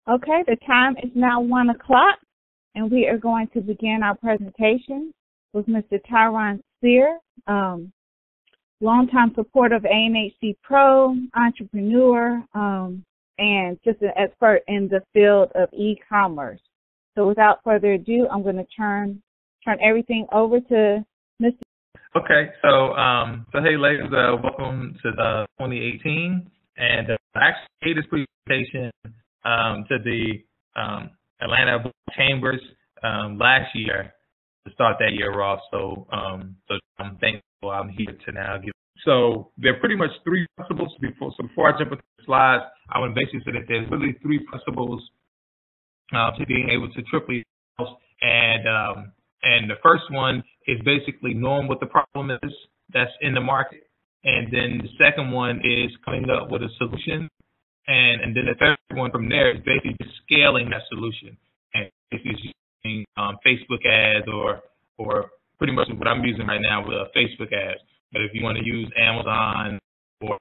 Okay, the time is now 1 o'clock, and we are going to begin our presentation with Mr. Tyron Sear, longtime supporter of ANHC Pro, entrepreneur, and just an expert in the field of e-commerce. So without further ado, I'm going to turn everything over to Mr. Okay, so hey ladies, welcome to the 2018, and I actually gave this presentation to the Atlanta Chambers last year to start that year off. So I'm thankful I'm here to now give. So there are pretty much three principles before I jump into the slides. I want to basically say that there's really three principles to being able to triple your sales, and the first one is basically knowing what the problem is that's in the market, and then the second one is coming up with a solution. And then the third one from there is basically just scaling that solution. And if you're using Facebook ads or pretty much what I'm using right now with Facebook ads. But if you want to use Amazon or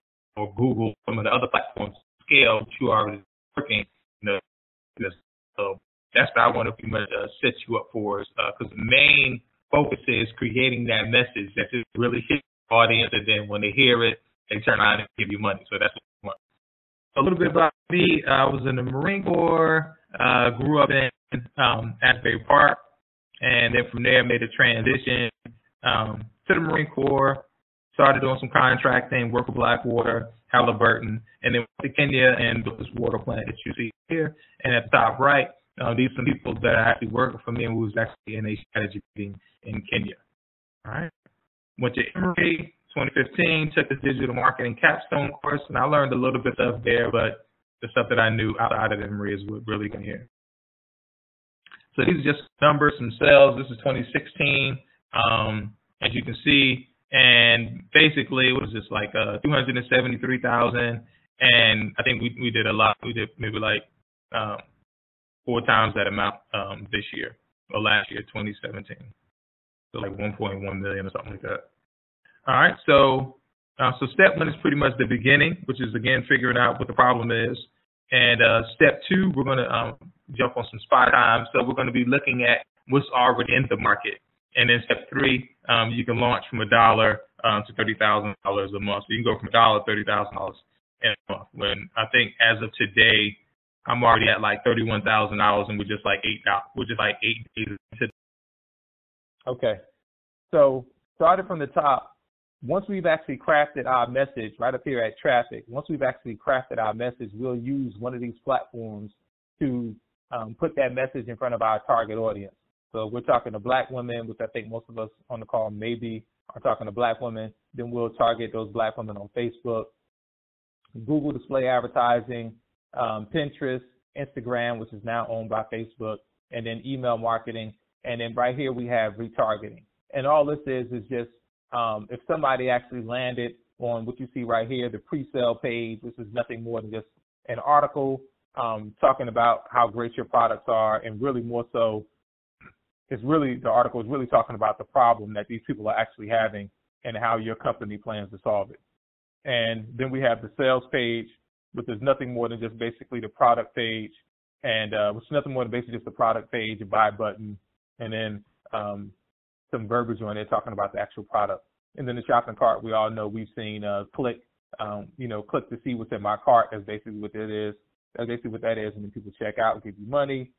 Google, some of the other platforms, scale that you already working. So that's what I want to pretty much set you up for, because the main focus is creating that message that just really hits the audience, and then when they hear it, they turn around and give you money. So that's what we want. A little bit about me. I was in the Marine Corps, grew up in Asbury Park, and then from there made a transition to the Marine Corps, started doing some contracting, worked with Blackwater, Halliburton, and then went to Kenya and built this water plant that you see here. And at the top right, these are some people that are actually working for me and who was actually in a strategy meeting in Kenya. All right. Went to Emory. 2015, took the digital marketing capstone course, and I learned a little bit of there, but the stuff that I knew outside of Emory is what really got here. So these are just numbers themselves. This is 2016, as you can see, and basically it was just like 273,000, and I think we did a lot. We did maybe like 4 times that amount this year or last year, 2017. So like 1.1 million or something like that. All right, so step 1 is pretty much the beginning, which is, again, figuring out what the problem is. And step 2, we're going to jump on some spot time. So we're going to be looking at what's already in the market. And then step 3, you can launch from $1 to $30,000 a month. So you can go from $1 to $30,000 a month. When I think as of today, I'm already at like $31,000, and we're just like 8 days into. Okay, so starting from the top. Once we've actually crafted our message right up here at Traffic, once we've actually crafted our message, we'll use one of these platforms to put that message in front of our target audience. So we're talking to Black women, which I think most of us on the call maybe are talking to Black women. Then we'll target those Black women on Facebook, Google display advertising, Pinterest, Instagram, which is now owned by Facebook, and then email marketing. And then right here we have retargeting. And all this is just if somebody actually landed on what you see right here, the pre-sale page, which is nothing more than just an article talking about how great your products are, and really more so, the article is really talking about the problem that these people are actually having and how your company plans to solve it. And then we have the sales page, which is nothing more than just basically the product page, and which is nothing more than basically just the product page, a buy button, and then some verbiage on there talking about the actual product. And then the shopping cart, we all know, we've seen click to see what's in my cart. That's basically what it is. That's basically what that is. And then people check out and give you money.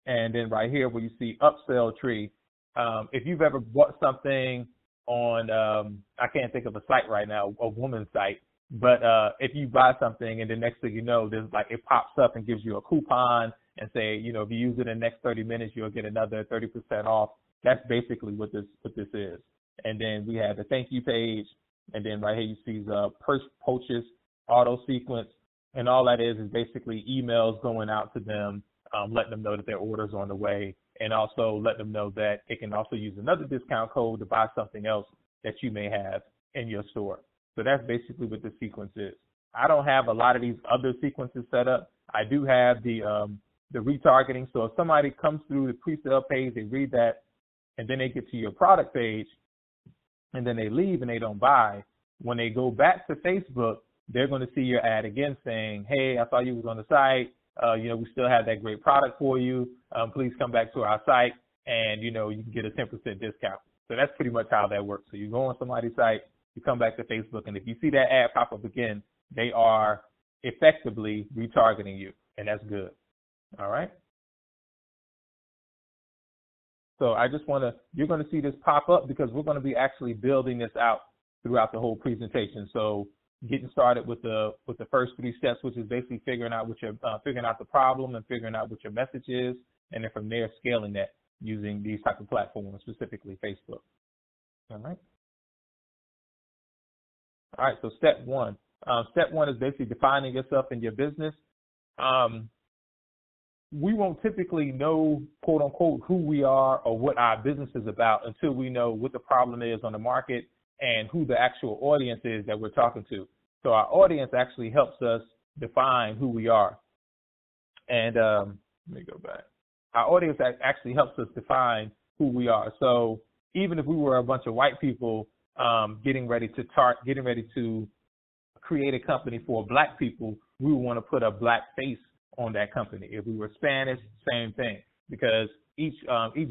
And then right here where you see upsell tree, if you've ever bought something on, I can't think of a site right now, a woman's site, but if you buy something and the next thing you know, there's like, it pops up and gives you a coupon and say, if you use it in the next 30 minutes, you'll get another 30% off. That's basically what this is. And then we have the thank you page, and then right here you see the purchase auto sequence, and all that is basically emails going out to them, letting them know that their order's on the way, and also let them know that it can also use another discount code to buy something else that you may have in your store. So that's basically what the sequence is. I don't have a lot of these other sequences set up. I do have the retargeting. So if somebody comes through the pre-sale page, they read that, and then they get to your product page, and then they leave and they don't buy. When they go back to Facebook, they're going to see your ad again saying, hey, I saw you was on the site. We still have that great product for you. Please come back to our site and, you can get a 10% discount. So that's pretty much how that works. So you go on somebody's site, you come back to Facebook, and if you see that ad pop up again, they are effectively retargeting you, and that's good. All right. So you're going to see this pop up because we're going to be actually building this out throughout the whole presentation. So getting started with the first 3 steps, which is basically figuring out the problem and figuring out what your message is, and then from there scaling that using these type of platforms, specifically Facebook. All right. All right. So step 1. Step 1 is basically defining yourself and your business. We won't typically know, quote unquote, who we are or what our business is about until we know what the problem is on the market and who the actual audience is that we're talking to. So our audience actually helps us define who we are. And let me go back. Our audience actually helps us define who we are. So even if we were a bunch of white people getting ready to create a company for black people, we would want to put a black face on that company. If we were Spanish, same thing, because each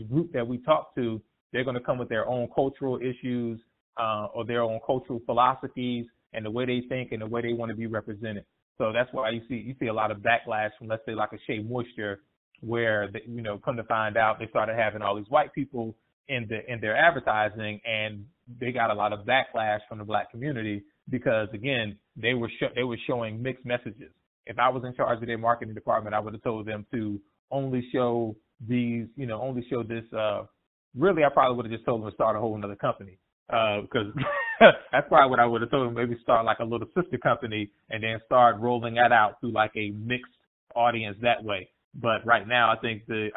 group that we talk to, they're going to come with their own cultural issues or their own cultural philosophies and the way they think and the way they want to be represented. So that's why you see a lot of backlash from, let's say, like a Shea Moisture, where come to find out they started having all these white people in their advertising, and they got a lot of backlash from the black community because, again, they were showing mixed messages. If I was in charge of their marketing department, I would have told them to only show this. Really, I probably would have just told them to start a whole another company because that's probably what I would have told them. Maybe start like a little sister company and then start rolling that out through like a mixed audience that way. But right now, I think the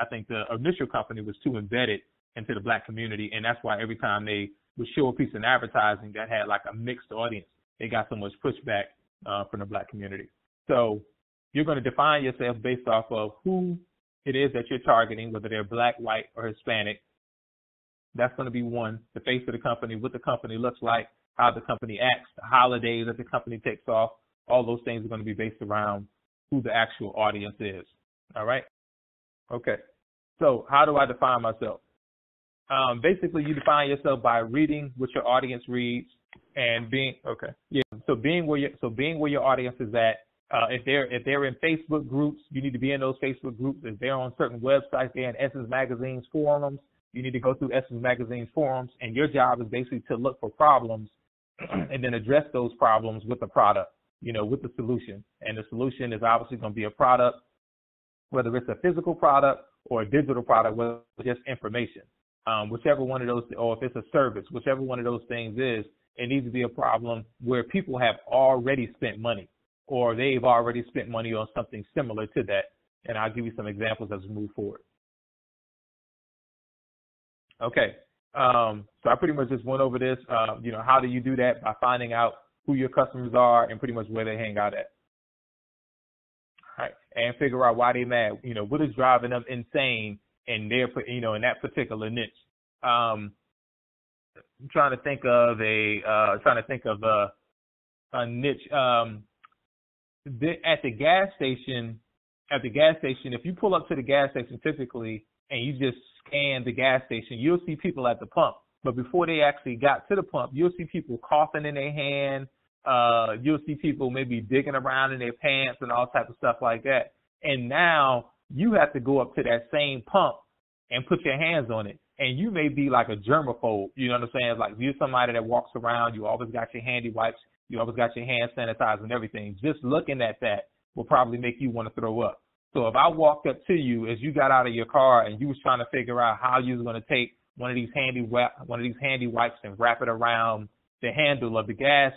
initial company was too embedded into the black community, and that's why every time they would show a piece of advertising that had like a mixed audience, they got so much pushback from the black community. So you're going to define yourself based off of who it is that you're targeting, whether they're black, white, or Hispanic. That's going to be one, the face of the company, what the company looks like, how the company acts, the holidays that the company takes off. All those things are going to be based around who the actual audience is. All right? Okay. So how do I define myself? Basically, you define yourself by reading what your audience reads and being where your audience is at. If they're in Facebook groups, you need to be in those Facebook groups. If they're on certain websites, they're in Essence Magazine's forums, you need to go through Essence Magazine's forums, and your job is basically to look for problems and then address those problems with the product, with the solution. And the solution is obviously going to be a product, whether it's a physical product or a digital product, whether it's just information. Whichever one of those, or if it's a service, whichever one of those things is, it needs to be a problem where people have already spent money, or they've already spent money on something similar to that. And I'll give you some examples as we move forward. Okay, so I pretty much just went over this. How do you do that? By finding out who your customers are and pretty much where they hang out at. All right, and figure out why they mad. What is driving them insane in their, in that particular niche. I'm trying to think of a niche. At the gas station, if you pull up to the gas station typically and you just scan the gas station, you'll see people at the pump. But before they actually got to the pump, you'll see people coughing in their hand. You'll see people maybe digging around in their pants and all types of stuff like that. And now you have to go up to that same pump and put your hands on it. And you may be like a germaphobe, you know what I'm saying? Like you're somebody that walks around, you always got your handy wipes, you always got your hand sanitizer and everything. Just looking at that will probably make you want to throw up. So if I walked up to you as you got out of your car and you was trying to figure out how you was going to take one of these handy wipes and wrap it around the handle of the gas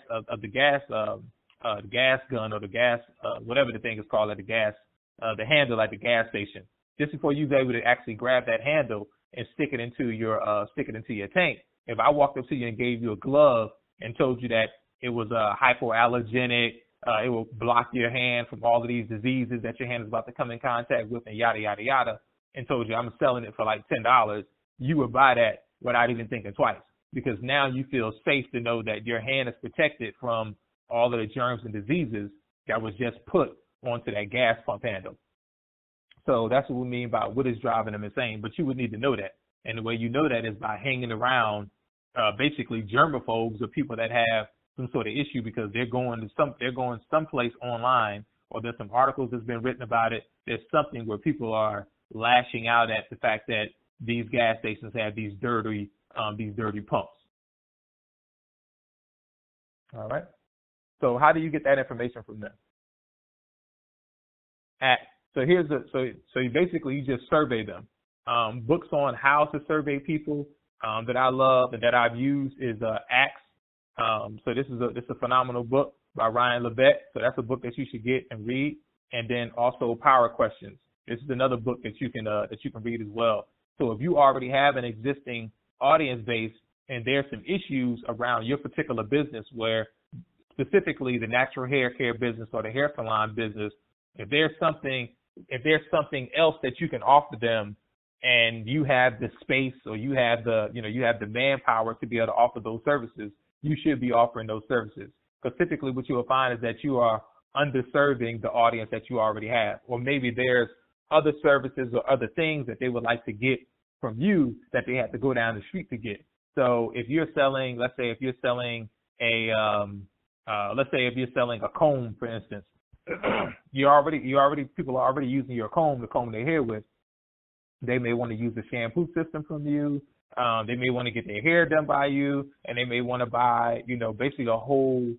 gun or the gas whatever the thing is called at the handle at the gas station, just before you was able to actually grab that handle and stick it into your tank. If I walked up to you and gave you a glove and told you that it was hypoallergenic, it will block your hand from all of these diseases that your hand is about to come in contact with, and yada yada yada, and told you I'm selling it for like $10, you would buy that without even thinking twice, because now you feel safe to know that your hand is protected from all of the germs and diseases that was just put onto that gas pump handle. So that's what we mean by what is driving them insane. But you would need to know that. And the way you know that is by hanging around basically germaphobes or people that have some sort of issue because they're going someplace online, or there's some articles that's been written about it. There's something where people are lashing out at the fact that these gas stations have these dirty pumps. All right. So how do you get that information from them? So you basically just survey them. Books on how to survey people that I love and that I've used is Axe. So this is a phenomenal book by Ryan Levesque. So that's a book that you should get and read. And then also Power Questions. This is another book that you can read as well. So if you already have an existing audience base and there's some issues around your particular business, where specifically the natural hair care business or the hair salon business, if there's something else that you can offer them, and you have the space or you have the manpower to be able to offer those services, you should be offering those services. Because typically what you will find is that you are underserving the audience that you already have, or maybe there's other services or other things that they would like to get from you that they have to go down the street to get. So if you're selling, let's say if you're selling a comb, for instance, people are already using your comb to comb their hair with. They may want to use the shampoo system from you. They may want to get their hair done by you, and they may want to buy, basically a whole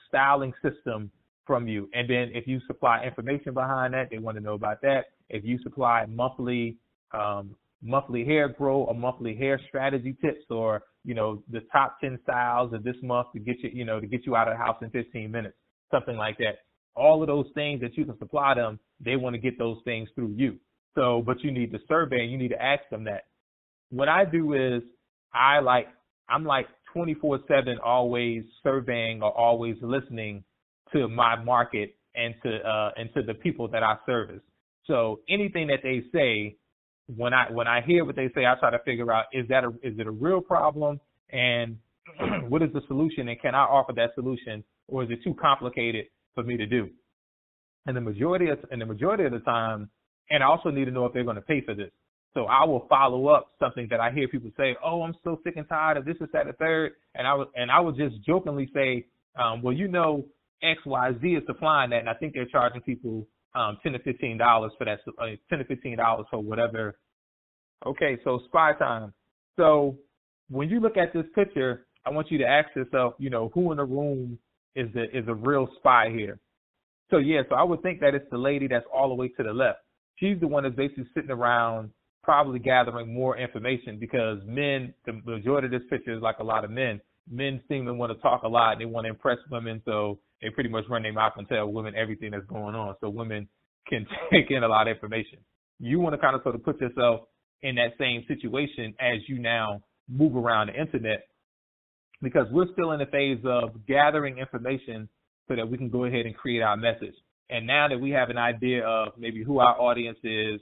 styling system from you. And then if you supply information behind that, they want to know about that. If you supply monthly hair grow or monthly hair strategy tips, or the top 10 styles of this month to get you out of the house in 15 minutes, something like that. All of those things that you can supply them, they want to get those things through you. So, but you need to survey and you need to ask them that. What I do is I'm like 24/7 always surveying or always listening to my market and to the people that I service. So anything that they say, when I hear what they say, I try to figure out, is it a real problem, and what is the solution, and can I offer that solution, or is it too complicated for me to do? And the majority of the time, and I also need to know if they're going to pay for this. So I will follow up something that I hear people say, oh, I'm so sick and tired of this, that, and the third. And I would just jokingly say, well, XYZ is supplying that, and I think they're charging people $10 to $15 for that, $10 to $15 for whatever. Okay, so spy time. So when you look at this picture, I want you to ask yourself, who in the room is a real spy here? So so I would think that it's the lady that's all the way to the left. She's the one that's basically sitting around probably gathering more information, because men, the majority of this picture is like a lot of men. Men seem to want to talk a lot. They want to impress women, so they pretty much run their mouth and tell women everything that's going on, so women can take in a lot of information. You want to kind of sort of put yourself in that same situation as you now move around the internet, because we're still in the phase of gathering information so that we can go ahead and create our message. And now that we have an idea of maybe who our audience is,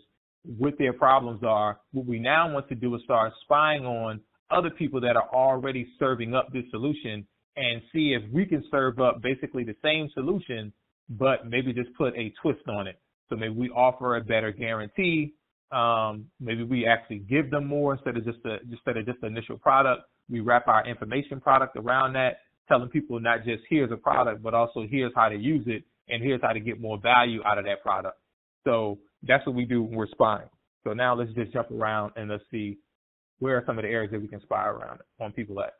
what their problems are, what we now want to do is start spying on other people that are already serving up this solution, and see if we can serve up basically the same solution, but maybe just put a twist on it. So maybe we offer a better guarantee. Maybe we actually give them more instead of just the initial product. We wrap our information product around that, telling people not just here's a product, but also here's how to use it, and here's how to get more value out of that product. So that's what we do when we're spying. So now let's just jump around and let's see where are some of the areas that we can spy around on people at.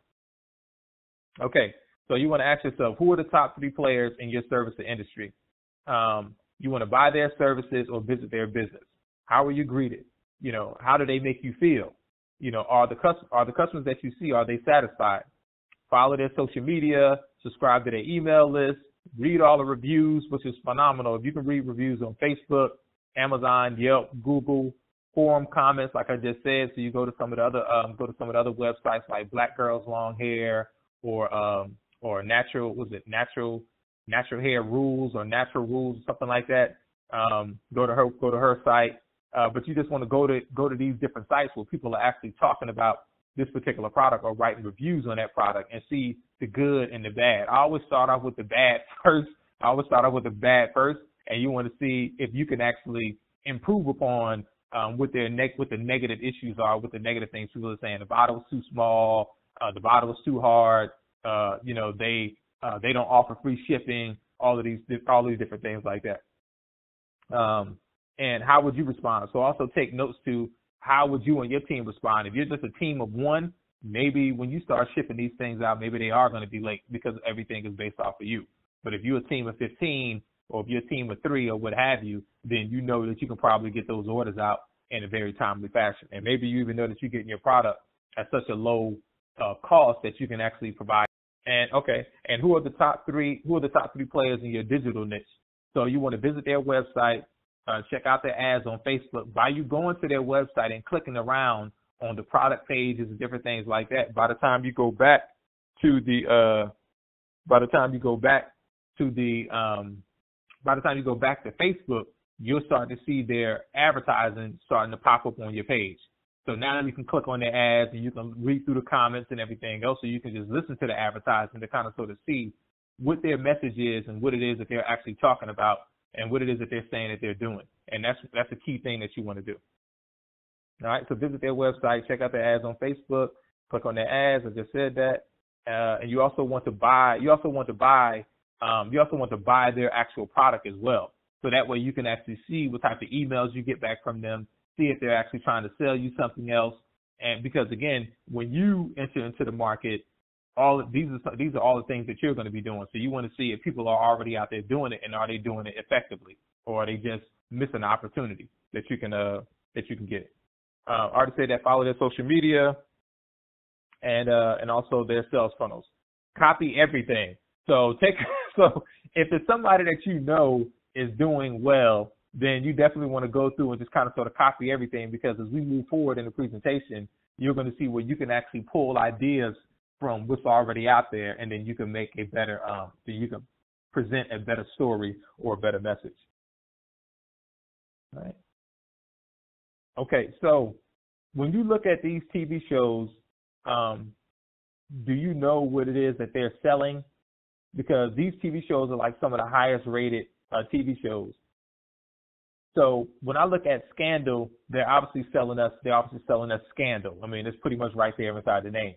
Okay, so you want to ask yourself, who are the top 3 players in your service or industry? You want to buy their services or visit their business. How are you greeted? How do they make you feel? Are the customers that you see, are they satisfied? Follow their social media, subscribe to their email list, read all the reviews, which is phenomenal. If you can read reviews on Facebook, Amazon, Yelp, Google, forum comments, like I just said. So you go to some of the other websites like Black Girls Long Hair or natural hair rules or natural rules, something like that. Go to her site. But you just want to go to these different sites where people are actually talking about this particular product or writing reviews on that product and see the good and the bad. I always start off with the bad first. And you want to see if you can actually improve upon what the negative issues are, what the negative things people are saying. The bottle's too small, the bottle is too hard, they don't offer free shipping, all these different things like that. And how would you respond? So also take notes to how would you and your team respond. If you're just a team of one, maybe when you start shipping these things out, maybe they are going to be late because everything is based off of you. But if you're a team of 15 or if you're a team of 3 or what have you, then you know that you can probably get those orders out in a very timely fashion. And maybe you even know that you're getting your product at such a low cost that you can actually provide. And who are the top three players in your digital niche? So you want to visit their website, check out their ads on Facebook. By you going to their website and clicking around on the product pages and different things like that, by the time you go back to Facebook, you'll start to see their advertising starting to pop up on your page. So now you can click on their ads and you can read through the comments and everything else, so you can just listen to the advertising to kind of sort of see what their message is and what it is that they're actually talking about and what it is that they're saying that they're doing. And that's a key thing that you want to do. All right, so visit their website, check out their ads on Facebook, click on their ads. I just said that, and you also want to buy their actual product as well. So that way you can actually see what type of emails you get back from them, see if they're actually trying to sell you something else. And because again, when you enter into the market, these are all the things that you're going to be doing. So you want to see if people are already out there doing it, and are they doing it effectively, or are they just missing an opportunity that you can get. I already said that. Follow their social media and also their sales funnels. Copy everything. So if it's somebody that you know is doing well, then you definitely want to go through and just kind of sort of copy everything, because as we move forward in the presentation, you're going to see where you can actually pull ideas from what's already out there, and then you can make a better, you can present a better story or a better message. All right. Okay, so when you look at these TV shows, do you know what it is that they're selling? Because these TV shows are like some of the highest rated TV shows. So when I look at Scandal, they're obviously selling us Scandal. I mean, it's pretty much right there inside the name.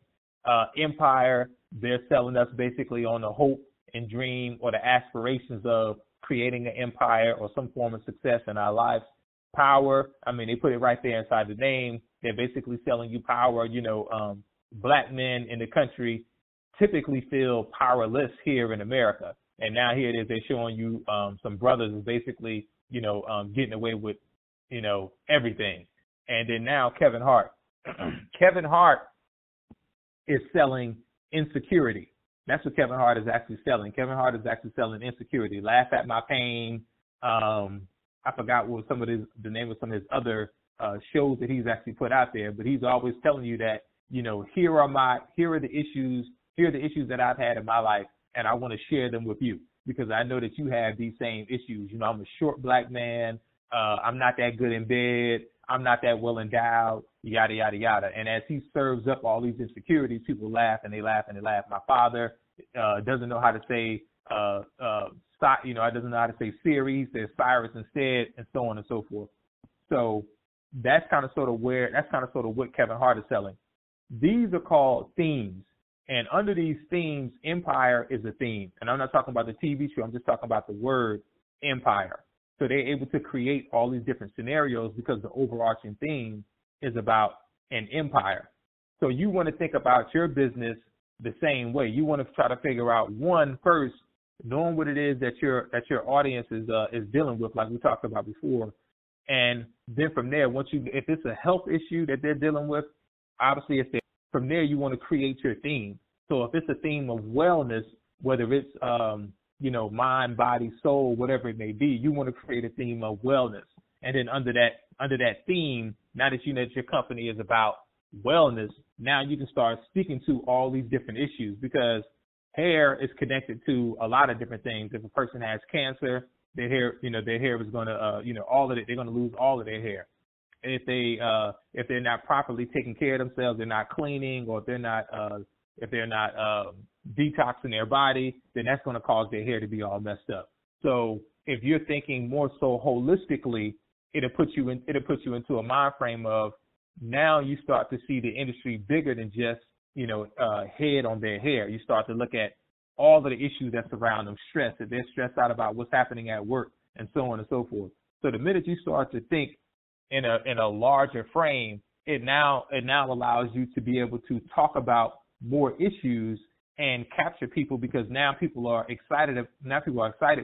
Empire, they're selling us basically on the hope and dream or the aspirations of creating an empire or some form of success in our lives. Power, I mean, they put it right there inside the name. They're basically selling you power. Black men in the country typically feel powerless here in America. And now here it is, they're showing you some brothers is basically, getting away with, everything. And then now Kevin Hart. Kevin Hart is selling insecurity. That's what Kevin Hart is actually selling. Kevin Hart is actually selling insecurity. Laugh at my pain. I forgot what the name of some of his other shows that he's actually put out there, but he's always telling you that, here are the issues that I've had in my life, and I want to share them with you because I know that you have these same issues. I'm a short black man. I'm not that good in bed. I'm not that well endowed, yada, yada, yada. And as he serves up all these insecurities, people laugh and they laugh and they laugh. My father doesn't know how to say, doesn't know how to say Siri, he says Cyrus instead, and so on and so forth. So that's kind of sort of what Kevin Hart is selling. These are called themes. And under these themes, empire is a theme. And I'm not talking about the TV show. I'm just talking about the word empire. So they're able to create all these different scenarios because the overarching theme is about an empire. So you want to think about your business the same way. You want to try to figure out, one, first, knowing what it is that your audience is dealing with, like we talked about before. And then from there, if it's a health issue that they're dealing with, obviously from there you want to create your theme. So if it's a theme of wellness, whether it's mind, body, soul, whatever it may be, you want to create a theme of wellness. And then under that theme, now that you know that your company is about wellness, now you can start speaking to all these different issues, because hair is connected to a lot of different things. If a person has cancer, their hair is going to, all of it, they're going to lose all of their hair. If they're not properly taking care of themselves, they're not cleaning, or if they're not detoxing their body, then that's going to cause their hair to be all messed up. So if you're thinking more so holistically it'll put you into a mind frame of now you start to see the industry bigger than just, head on their hair. You start to look at all of the issues that surround them, stress, if they're stressed out about what's happening at work and so on and so forth. So the minute you start to think in a larger frame, it now allows you to be able to talk about more issues and capture people, because now people are excited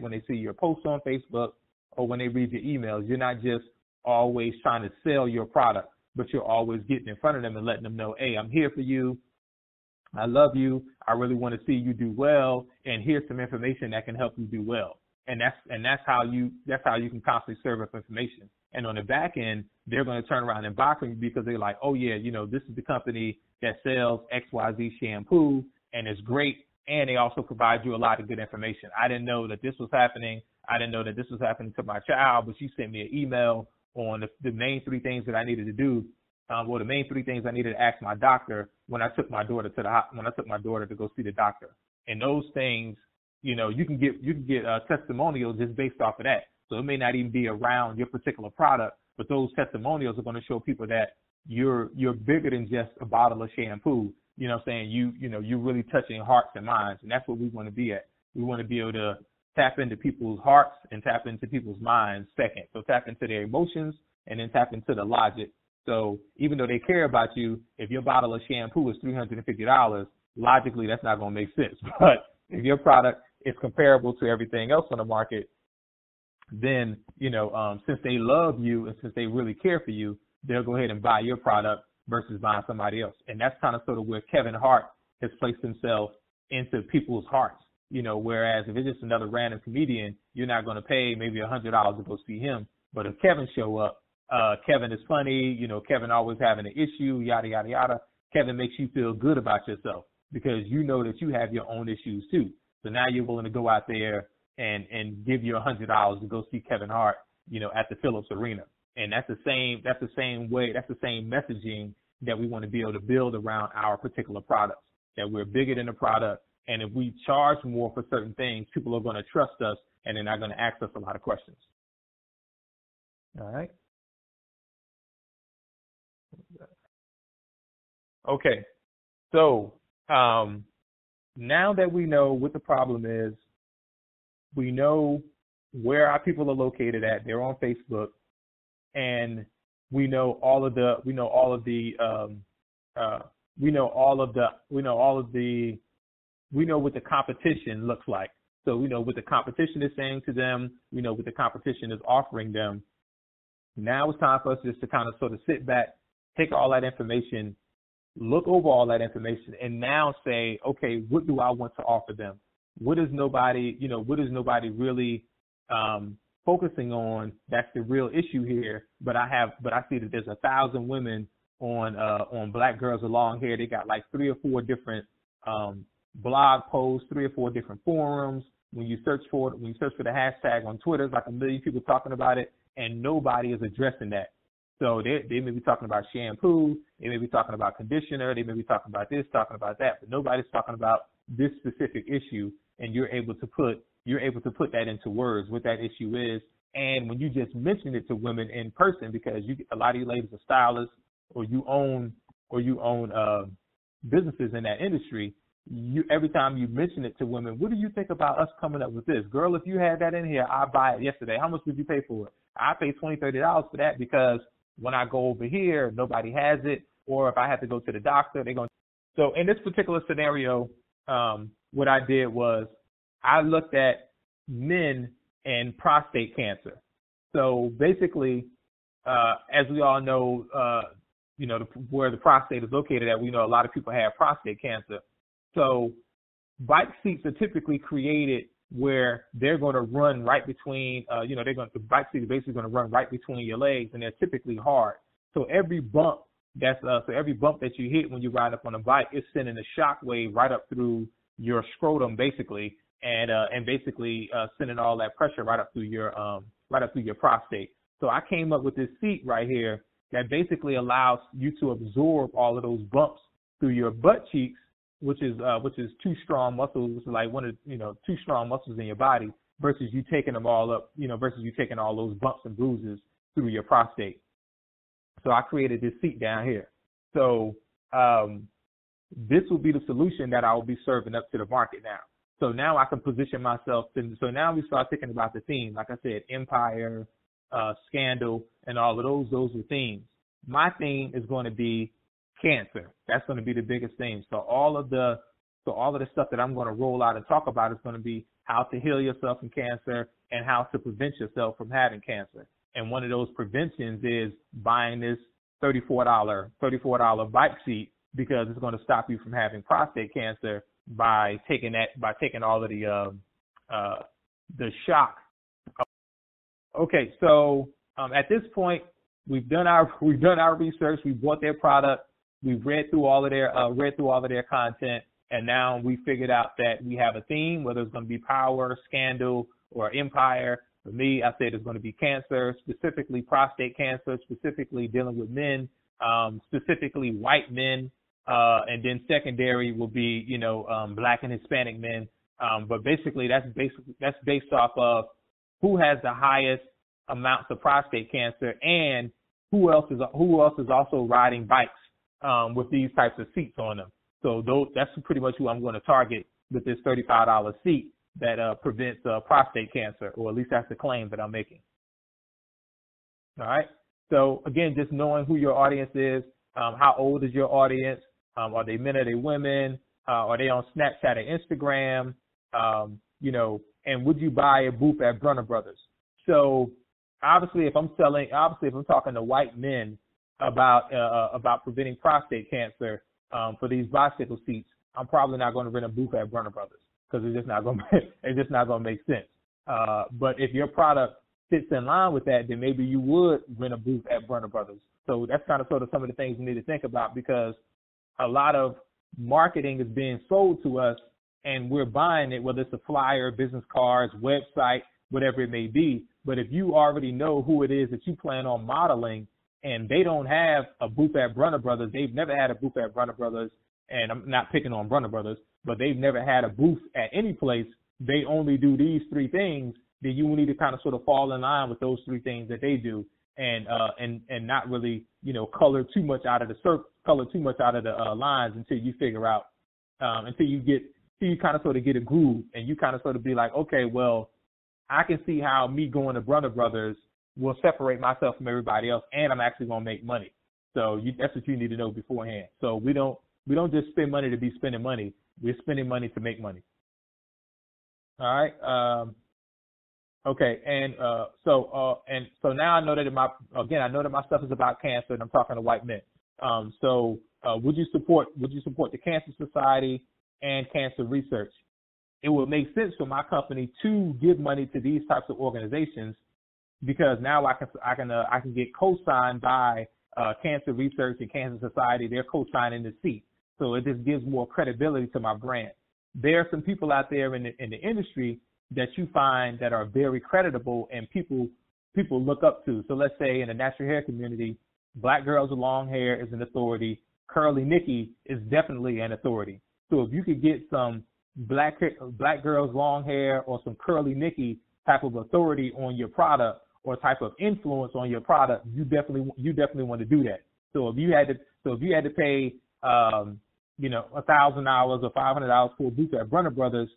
when they see your posts on Facebook or when they read your emails. You're not just always trying to sell your product, but you're always getting in front of them and letting them know, hey, I'm here for you. I love you. I really want to see you do well, and here's some information that can help you do well. And that's how you can constantly serve up information. And on the back end, they're going to turn around and buy from you because they're like, oh yeah, this is the company that sells XYZ shampoo and it's great. And they also provide you a lot of good information. I didn't know that this was happening. I didn't know that this was happening to my child, but you sent me an email on the main three things that I needed to do. The main three things I needed to ask my doctor when I took my daughter to go see the doctor. And those things, you can get testimonials just based off of that. So it may not even be around your particular product, but those testimonials are going to show people that you're bigger than just a bottle of shampoo. You know what I'm saying? You're really touching hearts and minds, and that's what we want to be at. We want to be able to tap into people's hearts and tap into people's minds second. So tap into their emotions and then tap into the logic. So even though they care about you, if your bottle of shampoo is $350, logically that's not going to make sense. But if your product is comparable to everything else on the market, then, since they love you and since they really care for you, they'll go ahead and buy your product versus buying somebody else. And that's kind of sort of where Kevin Hart has placed himself into people's hearts. Whereas if it's just another random comedian, you're not going to pay maybe $100 to go see him. But if Kevin show up, Kevin is funny, Kevin always having an issue, yada, yada, yada. Kevin makes you feel good about yourself because you know that you have your own issues too. So now you're willing to go out there and give you $100 to go see Kevin Hart, at the Phillips Arena. And that's the same messaging that we want to be able to build around our particular products, that we're bigger than the product. And if we charge more for certain things, people are going to trust us and they're not going to ask us a lot of questions. All right. Okay. So now that we know what the problem is, we know where our people are located at. They're on Facebook, and we know what the competition looks like. So we know what the competition is saying to them. We know what the competition is offering them. Now it's time for us just to kind of sort of sit back, take all that information, look over all that information, and now say, okay, what do I want to offer them? What is nobody really focusing on? That's the real issue here. But I see that there's 1,000 women on Black Girls with Long Hair. They got like 3 or 4 different blog posts, 3 or 4 different forums. When you search for the hashtag on Twitter, it's like 1 million people talking about it, and nobody is addressing that. So they may be talking about shampoo, they may be talking about conditioner, they may be talking about this, talking about that, but nobody's talking about this specific issue, and you're able to put that into words, what that issue is. And when you just mention it to women in person, because a lot of you ladies are stylists or you own businesses in that industry, every time you mention it to women, what do you think about us coming up with this? Girl, if you had that in here, I'd buy it yesterday. How much would you pay for it? I pay $20, $30 for that because when I go over here, nobody has it. Or if I have to go to the doctor, they're going to. So in this particular scenario, what I did was I looked at men and prostate cancer. So basically, as we all know, where the prostate is located at, we know a lot of people have prostate cancer. So bike seats are typically created where they're going to run right between, the bike seat is basically going to run right between your legs, and they're typically hard. So every bump that you hit when you ride up on a bike is sending a shock wave right up through your scrotum, basically, and basically sending all that pressure right up through your prostate. So I came up with this seat right here that basically allows you to absorb all of those bumps through your butt cheeks, which is 2 strong muscles, which is like 2 strong muscles in your body, versus you taking them all up, versus you taking all those bumps and bruises through your prostate. So I created this seat down here. So this will be the solution that I will be serving up to the market now. So now I can position myself. So now we start thinking about the theme. Like I said, empire, scandal, and all of those are themes. My theme is going to be cancer. That's going to be the biggest theme. So all of the stuff that I'm going to roll out and talk about is going to be how to heal yourself from cancer and how to prevent yourself from having cancer. And one of those preventions is buying this $34 bike seat, because it's going to stop you from having prostate cancer by taking all of the shock. Okay, so at this point, we've done our research. We've bought their product. We've read through all of their content, and now we figured out that we have a theme, whether it's going to be power, scandal, or empire. For me, I said it's going to be cancer, specifically prostate cancer, specifically dealing with men, specifically white men, and then secondary will be, Black and Hispanic men. But basically, that's based off of who has the highest amounts of prostate cancer and who else is also riding bikes with these types of seats on them. So that's pretty much who I'm going to target with this $35 seat that prevents prostate cancer, or at least that's the claim that I'm making. All right. So again, just knowing who your audience is, how old is your audience? Are they men? Are they women? Are they on Snapchat or Instagram? And would you buy a booth at Brunner Brothers? So obviously, if I'm talking to white men about preventing prostate cancer for these bicycle seats, I'm probably not going to rent a booth at Brunner Brothers, because it's just not going to make sense. But if your product fits in line with that, then maybe you would rent a booth at Brunner Brothers. So that's kind of sort of some of the things we need to think about, because a lot of marketing is being sold to us and we're buying it, whether it's a flyer, business cards, website, whatever it may be. But if you already know who it is that you plan on modeling, and they don't have a booth at Brunner Brothers, they've never had a booth at Brunner Brothers, and I'm not picking on Brunner Brothers, but they've never had a booth at any place, they only do these three things, then you need to kind of sort of fall in line with those three things that they do, and not really, color too much out of the lines until you figure out, until you kind of sort of get a groove, and you kind of sort of be like, okay, well, I can see how me going to Brunner Brothers will separate myself from everybody else, and I'm actually going to make money. So that's what you need to know beforehand. So we don't just spend money to be spending money. We're spending money to make money. All right. Okay. And so now I know that I know that my stuff is about cancer, and I'm talking to white men. Would you support the Cancer Society and cancer research? It would make sense for my company to give money to these types of organizations, because now I can get co-signed by Cancer Research and Cancer Society. They're co-signing the seat, so it just gives more credibility to my brand. There are some people out there in the industry that you find that are very creditable and people look up to. So let's say in the natural hair community, Black girls with long hair is an authority. Curly Nikki is definitely an authority. So if you could get some black girls long hair or some Curly Nikki type of authority on your product, or type of influence on your product, you definitely want to do that. So if you had to pay $1,000 or $500 for a booth at Brunner Brothers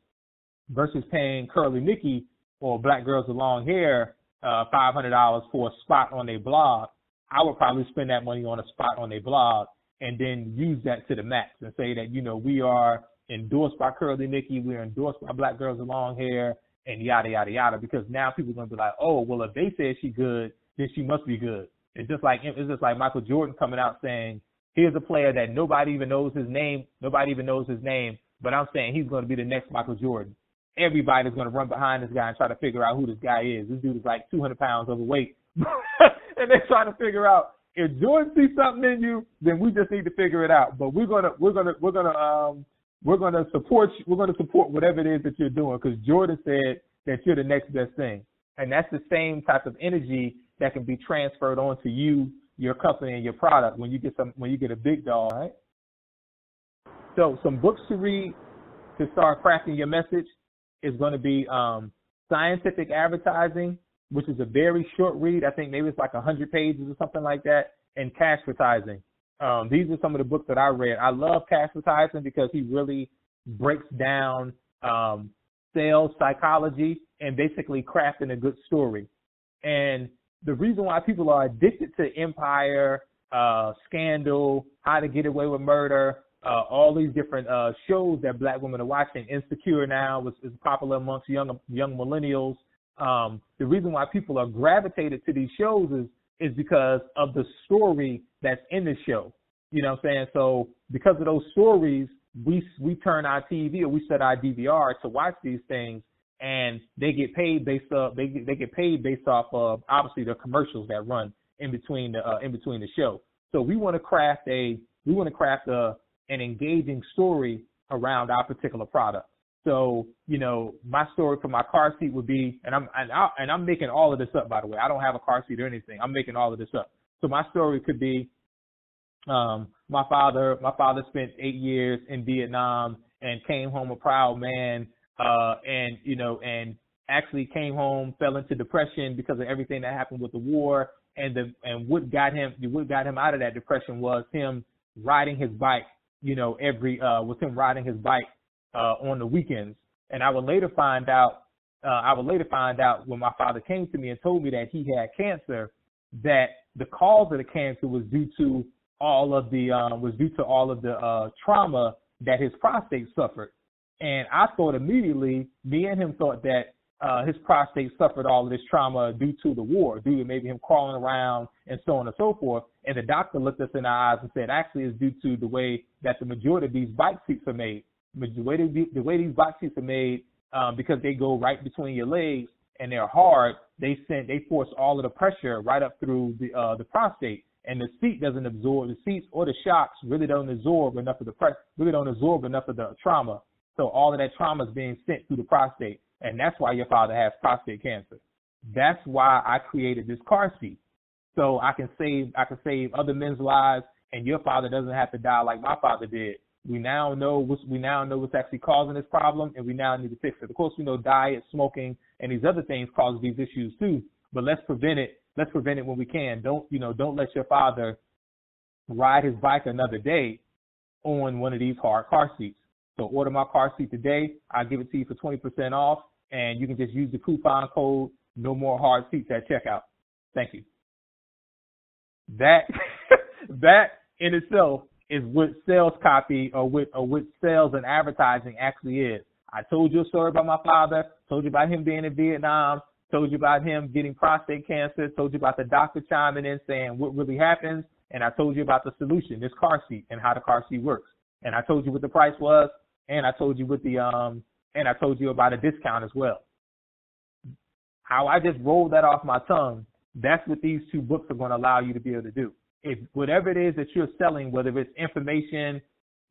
versus paying Curly Nikki or Black girls with long hair $500 for a spot on their blog, I would probably spend that money on a spot on their blog and then use that to the max and say that, we are endorsed by Curly Nikki, we're endorsed by Black girls with long hair, and yada, yada, yada, because now people are going to be like, oh, well, if they said she's good, then she must be good. It's just like Michael Jordan coming out saying, here's a player that nobody even knows his name, but I'm saying he's going to be the next Michael Jordan. Everybody's going to run behind this guy and try to figure out who this guy is. This dude is like 200 pounds overweight. And they're trying to figure out, if Jordan sees something in you, then we just need to figure it out. But we're gonna support whatever it is that you're doing, because Jordan said that you're the next best thing. And that's the same type of energy that can be transferred onto you, your company, and your product when you get a big dog, right? So some books to read to start crafting your message is going to be Scientific Advertising which is a very short read. I think maybe it's like 100 pages or something like that, and HVERTISING. These are some of the books that I read. I love HVERTISING because he really breaks down sales psychology and basically crafting a good story. And the reason why people are addicted to Empire, Scandal, How to Get Away with Murder, all these different shows that black women are watching. Insecure now is popular amongst young millennials. The reason why people are gravitated to these shows is because of the story that's in the show. You know what I'm saying? So because of those stories, we turn our TV or we set our DVR to watch these things, and they get paid based off of obviously the commercials that run in between the show. So we want to craft an engaging story around our particular product. So, you know, my story for my car seat would be, and I'm making all of this up, by the way. I don't have a car seat or anything. I'm making all of this up. So my story could be, my father spent 8 years in Vietnam and came home a proud man, and actually came home, fell into depression because of everything that happened with the war. And what got him out of that depression was him riding his bike, on the weekends. And I would later find out when my father came to me and told me that he had cancer, that the cause of the cancer was due to all of the trauma that his prostate suffered. And I thought immediately, me and him thought that his prostate suffered all of this trauma due to the war, due to maybe him crawling around and so on and so forth. And the doctor looked us in our eyes and said, actually, it's due to the way that the majority of these bike seats are made. The way these bike seats are made, because they go right between your legs and they're hard, they force all of the pressure right up through the prostate. And the seat doesn't absorb, the seats or the shocks really don't absorb enough of the trauma. So all of that trauma is being sent through the prostate. And that's why your father has prostate cancer. That's why I created this car seat. So I can save other men's lives, and your father doesn't have to die like my father did. We now know what's actually causing this problem, and we now need to fix it. Of course, we know diet, smoking, and these other things cause these issues too. But let's prevent it. Let's prevent it when we can. Don't let your father ride his bike another day on one of these hard car seats. So order my car seat today. I'll give it to you for 20% off, and you can just use the coupon code No More Hard Seats at checkout. Thank you. That in itself is what sales copy or what sales and advertising actually is. I told you a story about my father, told you about him being in Vietnam, told you about him getting prostate cancer, told you about the doctor chiming in saying what really happens, and I told you about the solution, this car seat, and how the car seat works. And I told you what the price was, and I told you I told you about a discount as well. How I just rolled that off my tongue, that's what these two books are going to allow you to be able to do. If whatever it is that you're selling, whether it's information,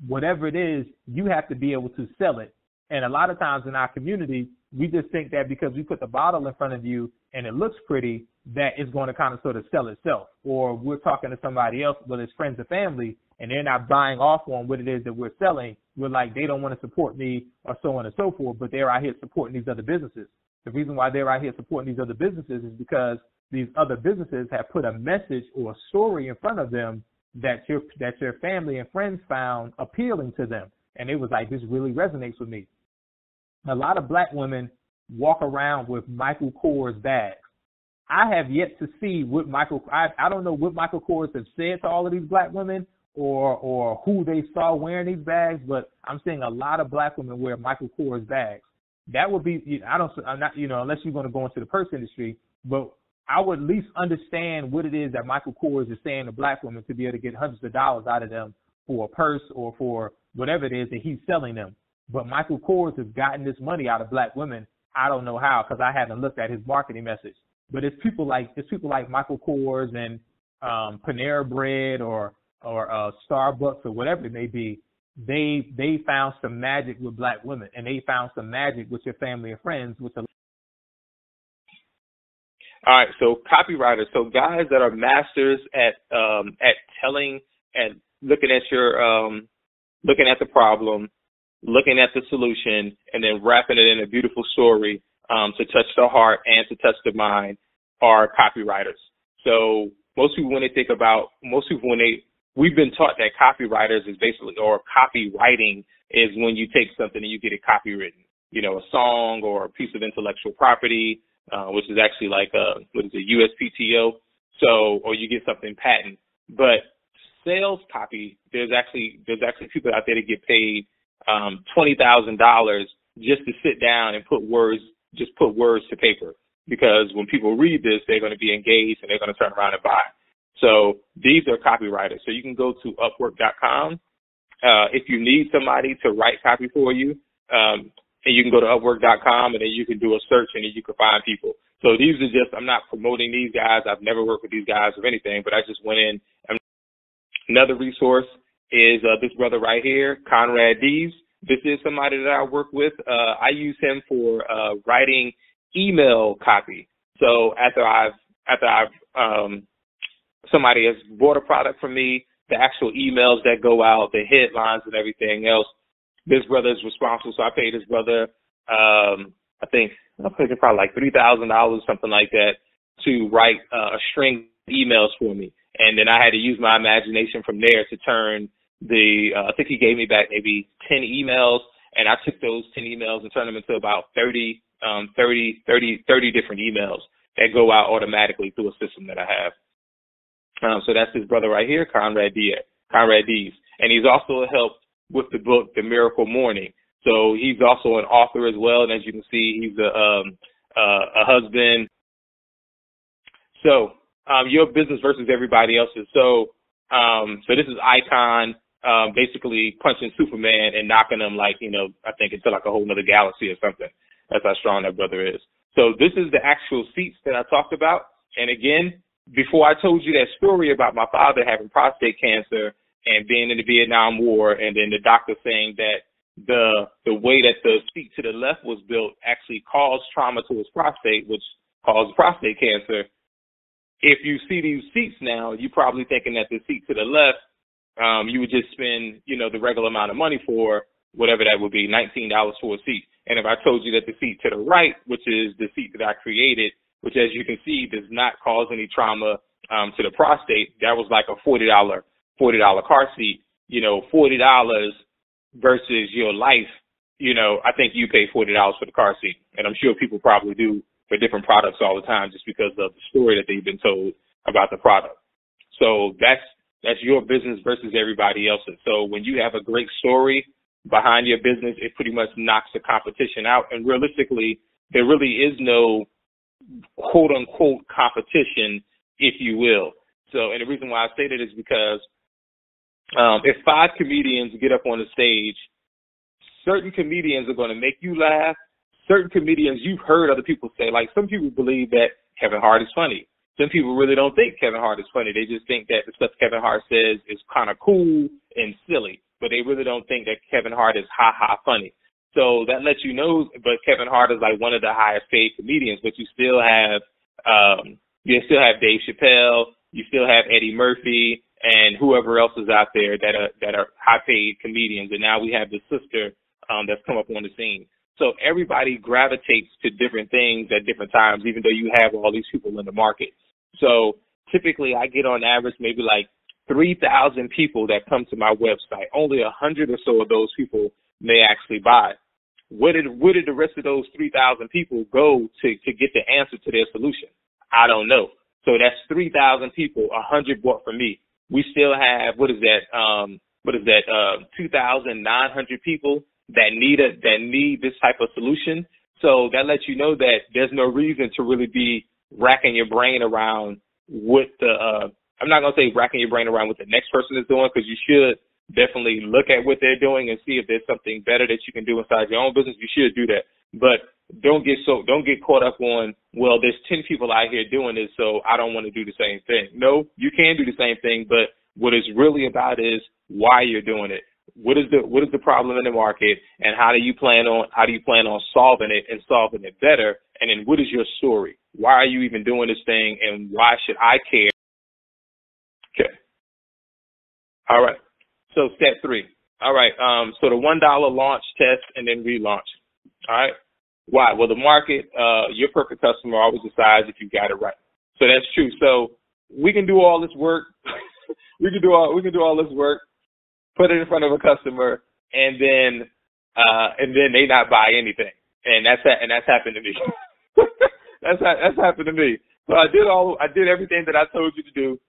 whatever it is, you have to be able to sell it. And a lot of times in our community, we just think that because we put the bottle in front of you and it looks pretty, that it's going to kind of sort of sell itself. Or we're talking to somebody else, whether it's friends or family, and they're not buying off on what it is that we're selling. We're like, they don't want to support me or so on and so forth, but they're out here supporting these other businesses. The reason why they're out here supporting these other businesses is because these other businesses have put a message or a story in front of them that your family and friends found appealing to them. And it was like, this really resonates with me. A lot of black women walk around with Michael Kors bags. I have yet to see what I don't know what Michael Kors has said to all of these black women or who they saw wearing these bags, but I'm seeing a lot of black women wear Michael Kors bags. That would be, I'm not, unless you're going to go into the purse industry, but I would at least understand what it is that Michael Kors is saying to black women to be able to get hundreds of dollars out of them for a purse or for whatever it is that he's selling them. But Michael Kors has gotten this money out of black women. I don't know how, because I haven't looked at his marketing message. But it's people like Michael Kors and Panera Bread or Starbucks or whatever it may be. They found some magic with black women, and they found some magic with your family and friends. All right, so copywriters, so guys that are masters at telling and looking at the problem, looking at the solution, and then wrapping it in a beautiful story to touch the heart and to touch the mind. are copywriters. So most people, when they think about, we've been taught that copywriters is basically, or copywriting is when you take something and you get it copywritten, a song or a piece of intellectual property, which is actually like USPTO. So, or you get something patent. But sales copy, there's actually people out there that get paid $20,000 just to sit down and put words to paper. Because when people read this, they're going to be engaged and they're going to turn around and buy. So these are copywriters. So you can go to Upwork.com if you need somebody to write copy for you. And you can go to Upwork.com and then you can do a search and then you can find people. So these are just, I'm not promoting these guys. I've never worked with these guys or anything, but I just went in. Another resource is this brother right here, Conrad Dees. This is somebody that I work with. I use him for writing email copy. So after somebody has bought a product from me, the actual emails that go out, the headlines and everything else, this brother is responsible. So I paid this brother, I think probably like $3,000, something like that, to write a string of emails for me. And then I had to use my imagination from there to turn I think he gave me back maybe 10 emails, and I took those 10 emails and turned them into about 30 different emails that go out automatically through a system that I have. So that's his brother right here, Conrad Dees. And he's also helped with the book, The Miracle Morning. So he's also an author as well. And as you can see, he's a husband. So your business versus everybody else's. So this is Icon basically punching Superman and knocking him I think into like a whole nother galaxy or something. That's how strong that brother is. So this is the actual seats that I talked about. And again, before I told you that story about my father having prostate cancer and being in the Vietnam War, and then the doctor saying that the way that the seat to the left was built actually caused trauma to his prostate, which caused prostate cancer. If you see these seats now, you're probably thinking that the seat to the left, you would just spend, the regular amount of money for whatever that would be, $19 for a seat. And if I told you that the seat to the right, which is the seat that I created, which as you can see does not cause any trauma to the prostate, that was like a $40 car seat. $40 versus your life, I think you pay $40 for the car seat. And I'm sure people probably do for different products all the time just because of the story that they've been told about the product. So that's your business versus everybody else's. So when you have a great story behind your business, it pretty much knocks the competition out. And realistically, there really is no quote unquote competition, if you will. So, and the reason why I say that is because if 5 comedians get up on the stage, certain comedians are going to make you laugh. Certain comedians you've heard other people say, like some people believe that Kevin Hart is funny. Some people really don't think Kevin Hart is funny. They just think that the stuff Kevin Hart says is kind of cool and silly, but they really don't think that Kevin Hart is ha-ha funny. So that lets you know, but Kevin Hart is like one of the highest paid comedians, but you still have Dave Chappelle, you still have Eddie Murphy, and whoever else is out there that are high paid comedians. And now we have the sister that's come up on the scene. So everybody gravitates to different things at different times, even though you have all these people in the market. So typically I get on average maybe like 3,000 people that come to my website. Only 100 or so of those people may actually buy. Where did the rest of those 3,000 people go to get the answer to their solution? I don't know. So that's 3,000 people, 100 bought from me. We still have, 2,900 people that need this type of solution. So that lets you know that there's no reason to really be racking your brain around what I'm not going to say racking your brain around what the next person is doing, because you should definitely look at what they're doing and see if there's something better that you can do inside your own business. You should do that. But don't get caught up on, well, there's 10 people out here doing this, so I don't want to do the same thing. No, you can do the same thing, but what it's really about is why you're doing it. What is the problem in the market, and how do you plan on solving it and solving it better? And then what is your story? Why are you even doing this thing, and why should I care? Okay. All right. So step 3. All right. So the $1 launch, test, and then relaunch. All right. Why? Well, the market, your perfect customer always decides if you got it right. So that's true. So we can do all this work. we can do all this work, put it in front of a customer, and then they not buy anything. And that's happened to me. that's happened to me. So I did everything that I told you to do.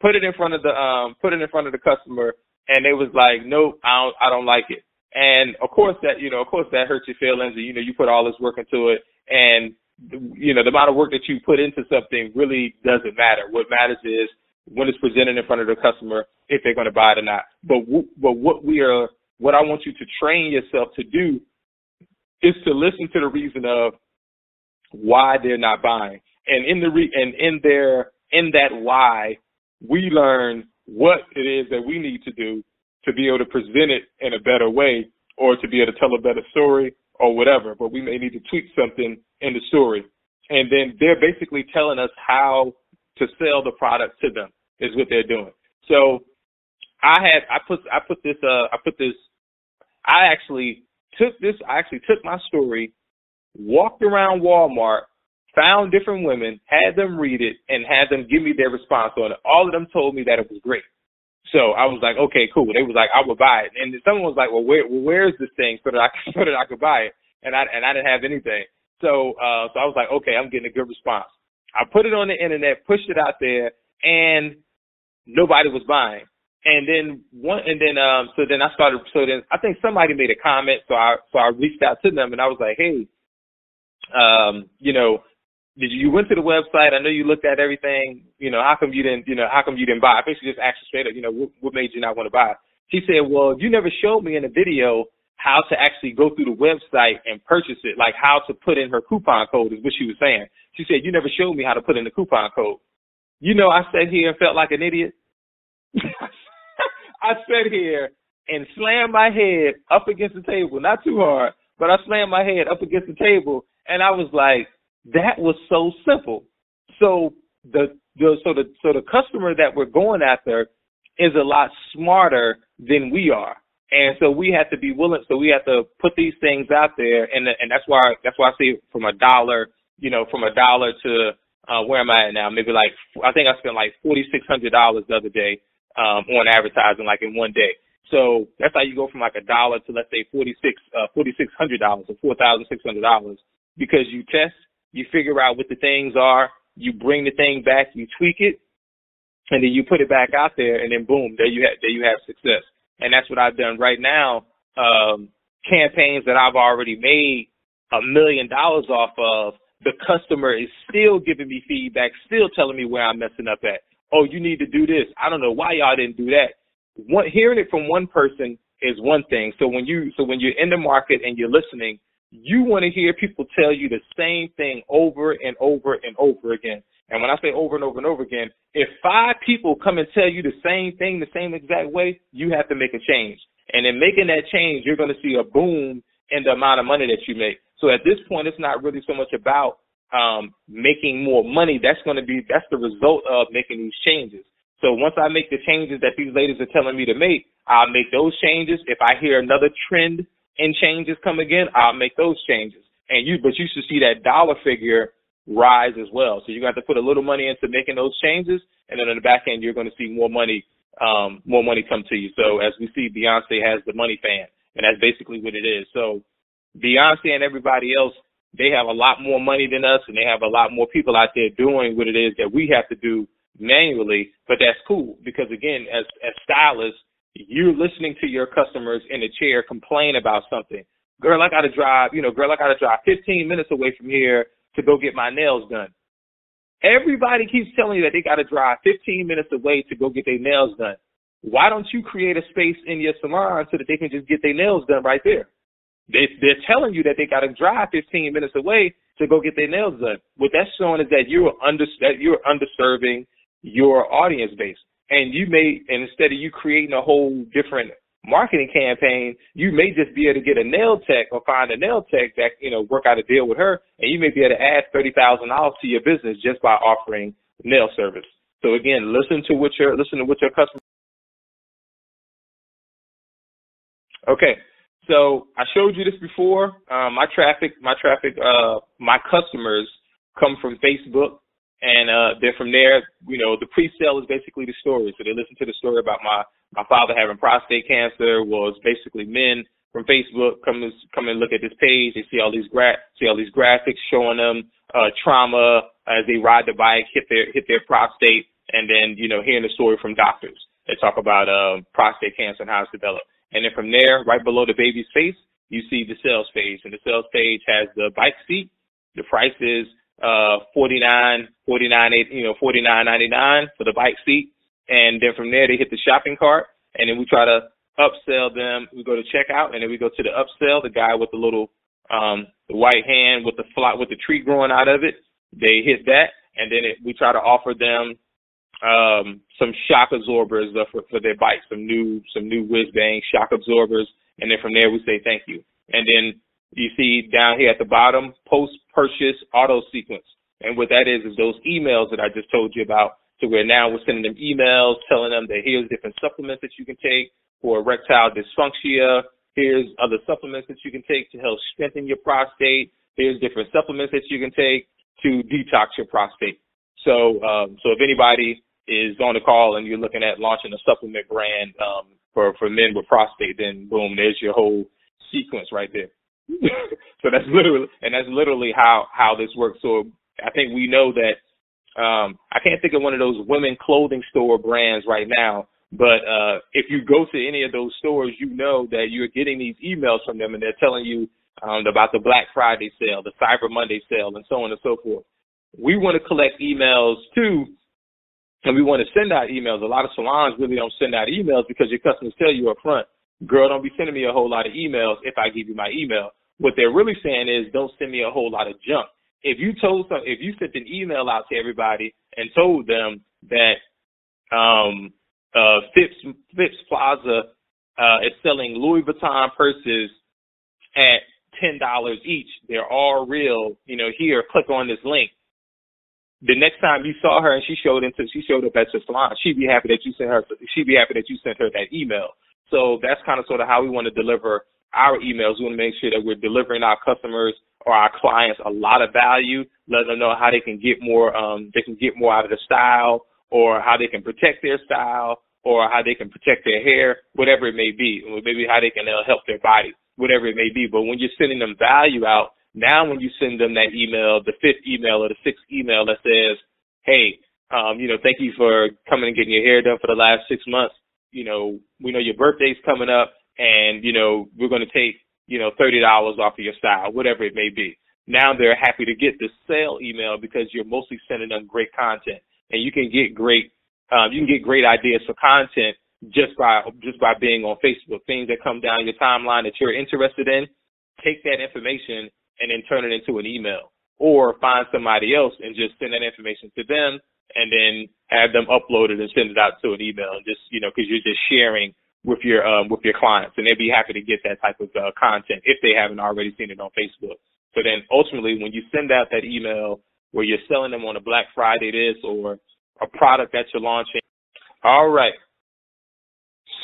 Put it in front of the customer, and they was like, nope, I don't like it. And of course that hurts your feelings, and you put all this work into it, and the amount of work that you put into something really doesn't matter. What matters is when it's presented in front of the customer, if they're going to buy it or not. But what I want you to train yourself to do is to listen to the reason of why they're not buying, and in that why, we learn what it is that we need to do to be able to present it in a better way, or to be able to tell a better story or whatever. But we may need to tweak something in the story. And then they're basically telling us how to sell the product to them is what they're doing. So I actually took my story, walked around Walmart, found different women, had them read it, and had them give me their response on it. All of them told me that it was great. So I was like, okay, cool. They was like, I would buy it. And someone was like, well, where's this thing so that I could buy it? And I didn't have anything. So I was like, okay, I'm getting a good response. I put it on the internet, pushed it out there, and nobody was buying. And then I think somebody made a comment. So I reached out to them, and I was like, hey, you went to the website. I know you looked at everything. How come you didn't buy? I basically just asked her straight up, what made you not want to buy? She said, well, you never showed me in the video how to actually go through the website and purchase it, like how to put in her coupon code is what she was saying. She said, you never showed me how to put in the coupon code. I sat here and felt like an idiot. I sat here and slammed my head up against the table, not too hard, but I slammed my head up against the table, and I was like, that was so simple. So the customer that we're going after is a lot smarter than we are, and so we have to be willing. So we have to put these things out there, and that's why I say from $1, to where am I at now? Maybe I think I spent like $4,600 the other day on advertising, like in one day. So that's how you go from like $1 to, let's say, $4,600 or $4,600, because you test. You figure out what the things are, you bring the thing back, you tweak it, and then you put it back out there, and then boom, there you have success. And that's what I've done right now. Campaigns that I've already made $1 million off of, the customer is still giving me feedback, still telling me where I'm messing up at. Oh, you need to do this. I don't know why y'all didn't do that. Hearing it from one person is one thing. So when you're in the market and you're listening, you want to hear people tell you the same thing over and over and over again. And when I say over and over and over again, if 5 people come and tell you the same thing the same exact way, you have to make a change. And in making that change, you're going to see a boom in the amount of money that you make. So at this point, it's not really so much about making more money. That's the result of making these changes. So once I make the changes that these ladies are telling me to make, I'll make those changes. If I hear another trend and changes come again, I'll make those changes. But you should see that dollar figure rise as well. So you got to put a little money into making those changes, and then on the back end, you're going to see more money come to you. So as we see, Beyonce has the money fan, and that's basically what it is. So Beyonce and everybody else, they have a lot more money than us, and they have a lot more people out there doing what it is that we have to do manually. But that's cool because, again, as stylists, you're listening to your customers in the chair complain about something. Girl, I got to drive 15 minutes away from here to go get my nails done. Everybody keeps telling you that they got to drive 15 minutes away to go get their nails done. Why don't you create a space in your salon so that they can just get their nails done right there? They're telling you that they got to drive 15 minutes away to go get their nails done. What that's showing is that you're underserving your audience base. And instead of you creating a whole different marketing campaign, you may just be able to get a nail tech or find a nail tech that, work out a deal with her, and you may be able to add $30,000 to your business just by offering nail service. So again, listen to what your customer. Okay. So I showed you this before. My customers come from Facebook And then from there, the pre-sale is basically the story. So they listen to the story about my father having prostate cancer. Was basically men from Facebook come and look at this page. They see all these graphics showing them trauma as they ride the bike, hit their prostate, and then hearing the story from doctors that talk about prostate cancer and how it's developed. And then from there, right below the baby's face, you see the sales page, and the sales page has the bike seat. The price is $49.99 for the bike seat, and then from there they hit the shopping cart, and then we try to upsell them. We go to checkout, and then we go to the upsell. The guy with the little the white hand with the tree growing out of it. They hit that, and then we try to offer them some shock absorbers for their bike, some new whiz bang shock absorbers, and then from there we say thank you. And then you see down here at the bottom, post-purchase auto sequence. And what that is those emails that I just told you about. So where now we're sending them emails telling them that here's different supplements that you can take for erectile dysfunction. Here's other supplements that you can take to help strengthen your prostate. Here's different supplements that you can take to detox your prostate. So if anybody is on the call and you're looking at launching a supplement brand for men with prostate, then boom, there's your whole sequence right there. So that's literally how this works. So I think we know that I can't think of one of those women clothing store brands right now, but if you go to any of those stores, you know that you're getting these emails from them, and they're telling you about the Black Friday sale, the Cyber Monday sale, and so on and so forth. We want to collect emails too, and we want to send out emails. A lot of salons really don't send out emails because your customers tell you up front, girl, don't be sending me a whole lot of emails if I give you my email. What they're really saying is don't send me a whole lot of junk. If you sent an email out to everybody and told them that Phipps Plaza is selling Louis Vuitton purses at $10 each, they're all real, here, click on this link. The next time you saw her and she showed up at your salon, she'd be happy that you sent her that email. So that's kind of sort of how we want to deliver our emails. We want to make sure that we're delivering our customers or our clients a lot of value, let them know how they can get more out of the style, or how they can protect their style, or how they can protect their hair, whatever it may be, or maybe how they can help their body, whatever it may be. But when you're sending them value out, now when you send them that email, the 5th email or the 6th email that says, hey, thank you for coming and getting your hair done for the last 6 months. We know your birthday's coming up, and, we're going to take, $30 off of your style, whatever it may be. Now they're happy to get the sale email because you're mostly sending them great content, and you can get great ideas for content just by being on Facebook. Things that come down your timeline that you're interested in, take that information and then turn it into an email, or find somebody else and just send that information to them and then have them upload it and send it out to an email, and just, because you're just sharing with your clients, and they'd be happy to get that type of content if they haven't already seen it on Facebook. So then ultimately, when you send out that email where you're selling them on a Black Friday this or a product that you're launching. All right.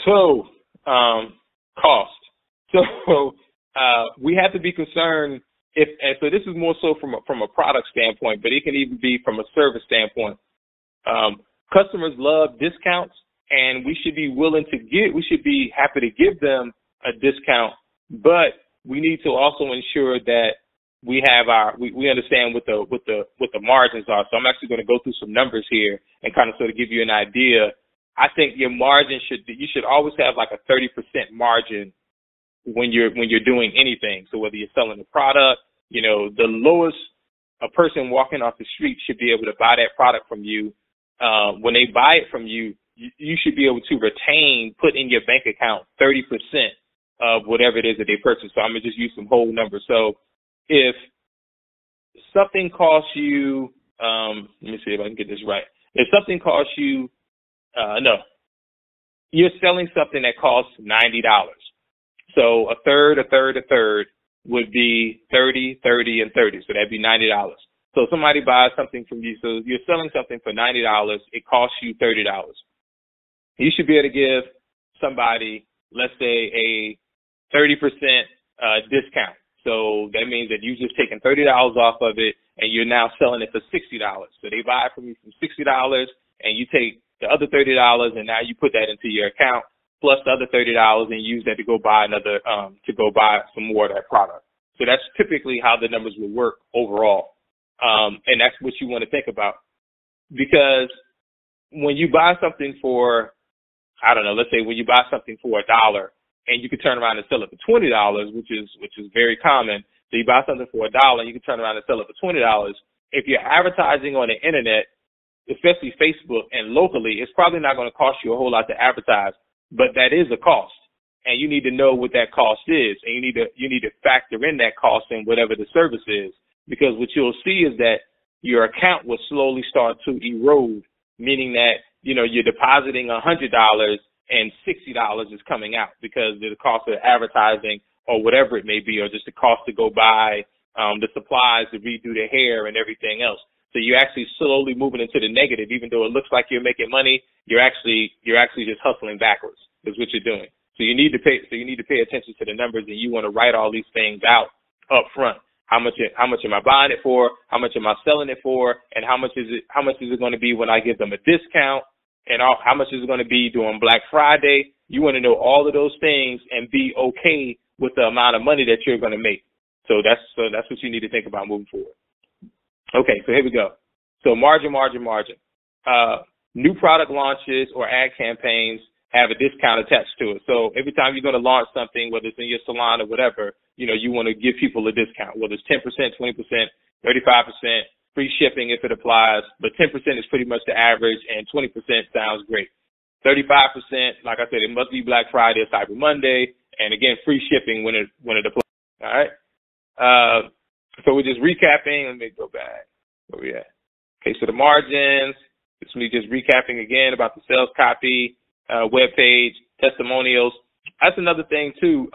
So cost. So we have to be concerned so this is more so from a product standpoint, but it can even be from a service standpoint. Customers love discounts, and we should be happy to give them a discount, but we need to also ensure that we have we understand what the margins are. So I'm actually going to go through some numbers here and kind of sort of give you an idea. I think your margin you should always have like a 30% margin when you're doing anything. So whether you're selling a product, the lowest a person walking off the street should be able to buy that product from you. When they buy it from you, you should be able to put in your bank account 30% of whatever it is that they purchase. So I'm going to just use some whole numbers. So if something costs you, let me see if I can get this right. If something costs you, you're selling something that costs $90. So a third would be 30, 30, and 30. So that'd be $90. So somebody buys something from you. So you're selling something for $90. It costs you $30. You should be able to give somebody, let's say, a 30% discount. So that means that you've just taken $30 off of it, and you're now selling it for $60. So they buy it from you from $60, and you take the other $30, and now you put that into your account plus the other $30 and use that to go buy some more of that product. So that's typically how the numbers will work overall. And that's what you want to think about, because when you buy something for, I don't know, let's say when you buy something for $1 and you can turn around and sell it for $20, which is very common. So you buy something for $1 and you can turn around and sell it for $20. If you're advertising on the internet, especially Facebook and locally, it's probably not going to cost you a whole lot to advertise, but that is a cost. And you need to know what that cost is, and you need to factor in that cost in whatever the service is, because what you'll see is that your account will slowly start to erode, meaning that, you know, you're depositing $100 and $60 is coming out because of the cost of advertising or whatever it may be, or just the cost to go buy the supplies to redo the hair and everything else. So you're actually slowly moving into the negative, even though it looks like you're making money. You're actually just hustling backwards. Is what you're doing. So you need to pay attention to the numbers, and you want to write all these things out up front. How much am I buying it for? How much am I selling it for? And how much is it going to be when I give them a discount? And how much is it going to be during Black Friday? You want to know all of those things and be okay with the amount of money that you're going to make. So that's what you need to think about moving forward. Okay, so here we go. So margin. New product launches or ad campaigns have a discount attached to it. So every time you're going to launch something, whether it's in your salon or whatever, you know, you want to give people a discount, whether it's 10%, 20%, 35%, free shipping if it applies, but 10% is pretty much the average, and 20% sounds great. 35%, like I said, it must be Black Friday or Cyber Monday, and again, free shipping when it applies. All right. So we're just recapping. Let me go back. Where we at? Okay, so the margins. It's me just recapping again about the sales copy, web page, testimonials. That's another thing too.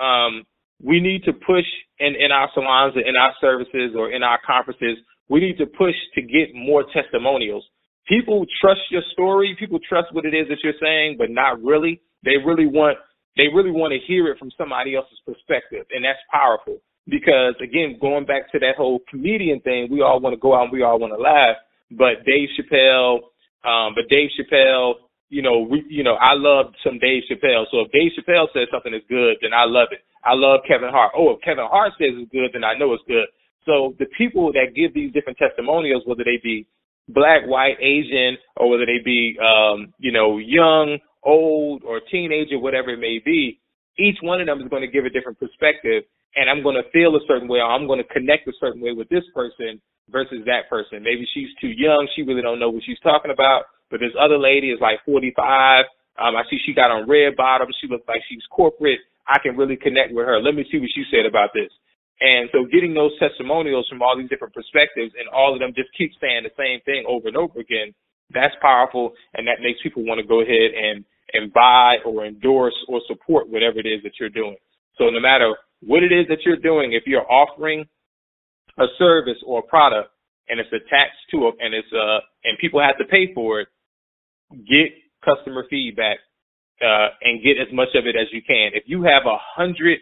We need to push in our salons or in our services or in our conferences. We need to push to get more testimonials. People trust your story. People trust what it is that you're saying, but not really. They really want to hear it from somebody else's perspective, and that's powerful. Because again, going back to that whole comedian thing, we all want to go out and we all want to laugh. But Dave Chappelle, I love some Dave Chappelle. So if Dave Chappelle says something is good, then I love it. I love Kevin Hart. Oh, if Kevin Hart says it's good, then I know it's good. So the people that give these different testimonials, whether they be Black, white, Asian, or whether they be, young, old, or teenager, whatever it may be, each one of them is going to give a different perspective, and I'm going to feel a certain way, or I'm going to connect a certain way with this person versus that person. Maybe she's too young. She really don't know what she's talking about. But this other lady is like 45. I see she got on red bottoms. She looks like she's corporate. I can really connect with her. Let me see what she said about this. And so getting those testimonials from all these different perspectives, and all of them just keep saying the same thing over and over again, that's powerful, and that makes people want to go ahead and buy or endorse or support whatever it is that you're doing. So no matter what it is that you're doing, if you're offering a service or a product and it's attached to it and people have to pay for it, get customer feedback and get as much of it as you can. If you have 100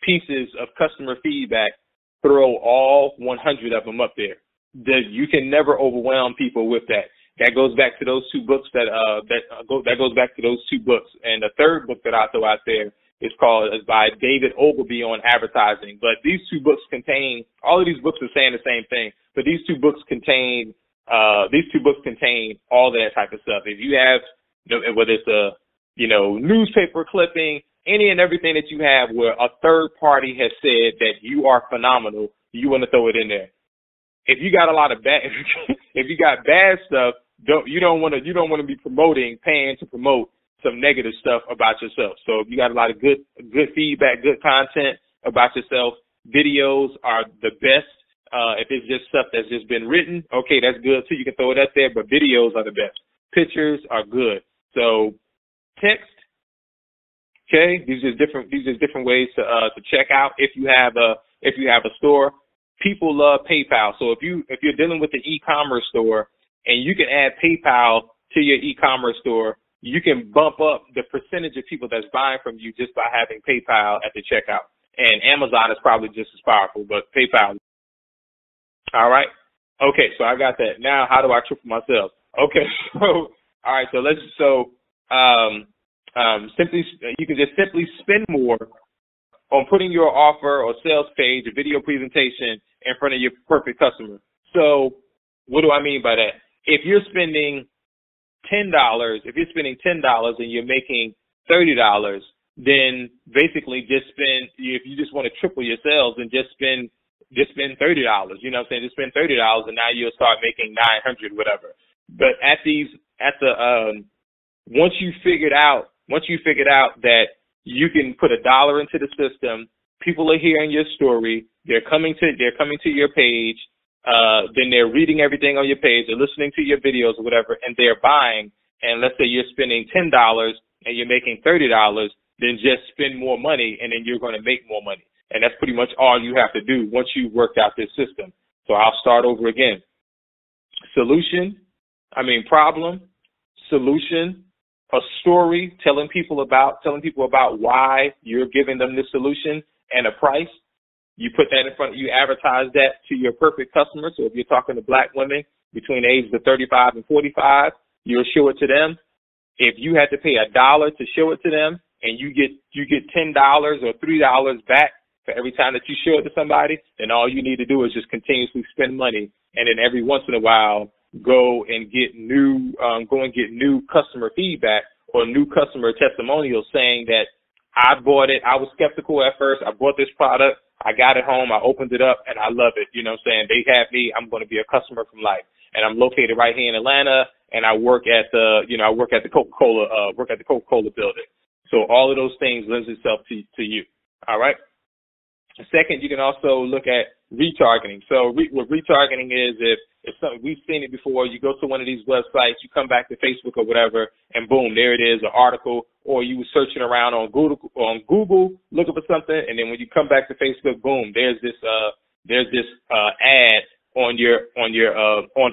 pieces of customer feedback, throw all 100 of them up there. You can never overwhelm people with that. That goes back to those two books that goes back to those two books. And the third book that I throw out there is by David Ogilvy on advertising. But these two books contain, all of these books are saying the same thing, but these two books contain all that type of stuff. If you have, whether it's a, newspaper clipping, any and everything that you have where a third party has said that you are phenomenal, you want to throw it in there. If you got a lot of bad, if you got bad stuff, you don't want to be paying to promote some negative stuff about yourself. So if you got a lot of good feedback, good content about yourself, videos are the best. If it's just stuff that's just been written, okay, that's good too. You can throw it up there, but videos are the best. Pictures are good. So text, okay, these are different ways to check out. If you have a store, people love PayPal. So if you're dealing with an e-commerce store and you can add PayPal to your e-commerce store, you can bump up the percentage of people that's buying from you just by having PayPal at the checkout. And Amazon is probably just as powerful, but PayPal. All right. Okay, so I got that. Now, how do I triple my sales? Okay, so all right, simply you can just simply spend more on putting your offer or sales page, a video presentation in front of your perfect customer. So, what do I mean by that? If you're spending $10, and you're making $30, then basically just spend. If you just want to triple your sales, then just spend $30. You know what I'm saying? Just spend $30, and now you'll start making $900, whatever. But once you figured out that you can put $1 into the system, people are hearing your story, they're coming to your page, then they're reading everything on your page, they're listening to your videos or whatever, and they're buying. And let's say you're spending $10 and you're making $30, then just spend more money, and then you're going to make more money. And that's pretty much all you have to do once you've worked out this system. So I'll start over again. Problem, solution, a story, telling people about why you're giving them this solution, and a price. You put that in front, you advertise that to your perfect customer. So if you're talking to black women between the ages of 35 and 45, you'll show it to them. If you had to pay $1 to show it to them, and you get $10 or $3 back for every time that you show it to somebody, then all you need to do is just continuously spend money, and then every once in a while go and get new customer feedback or new customer testimonials saying that I bought it. I was skeptical at first. I bought this product. I got it home. I opened it up and I love it. You know what I'm saying? They have me. I'm going to be a customer for life. And I'm located right here in Atlanta, and I work at the Coca-Cola building. So all of those things lends itself to you. All right. Second, you can also look at retargeting. So what retargeting is, if something, we've seen it before, you go to one of these websites, you come back to Facebook or whatever, and boom, there it is, an article, or you were searching around on Google looking for something, and then when you come back to Facebook, boom, there's this ad on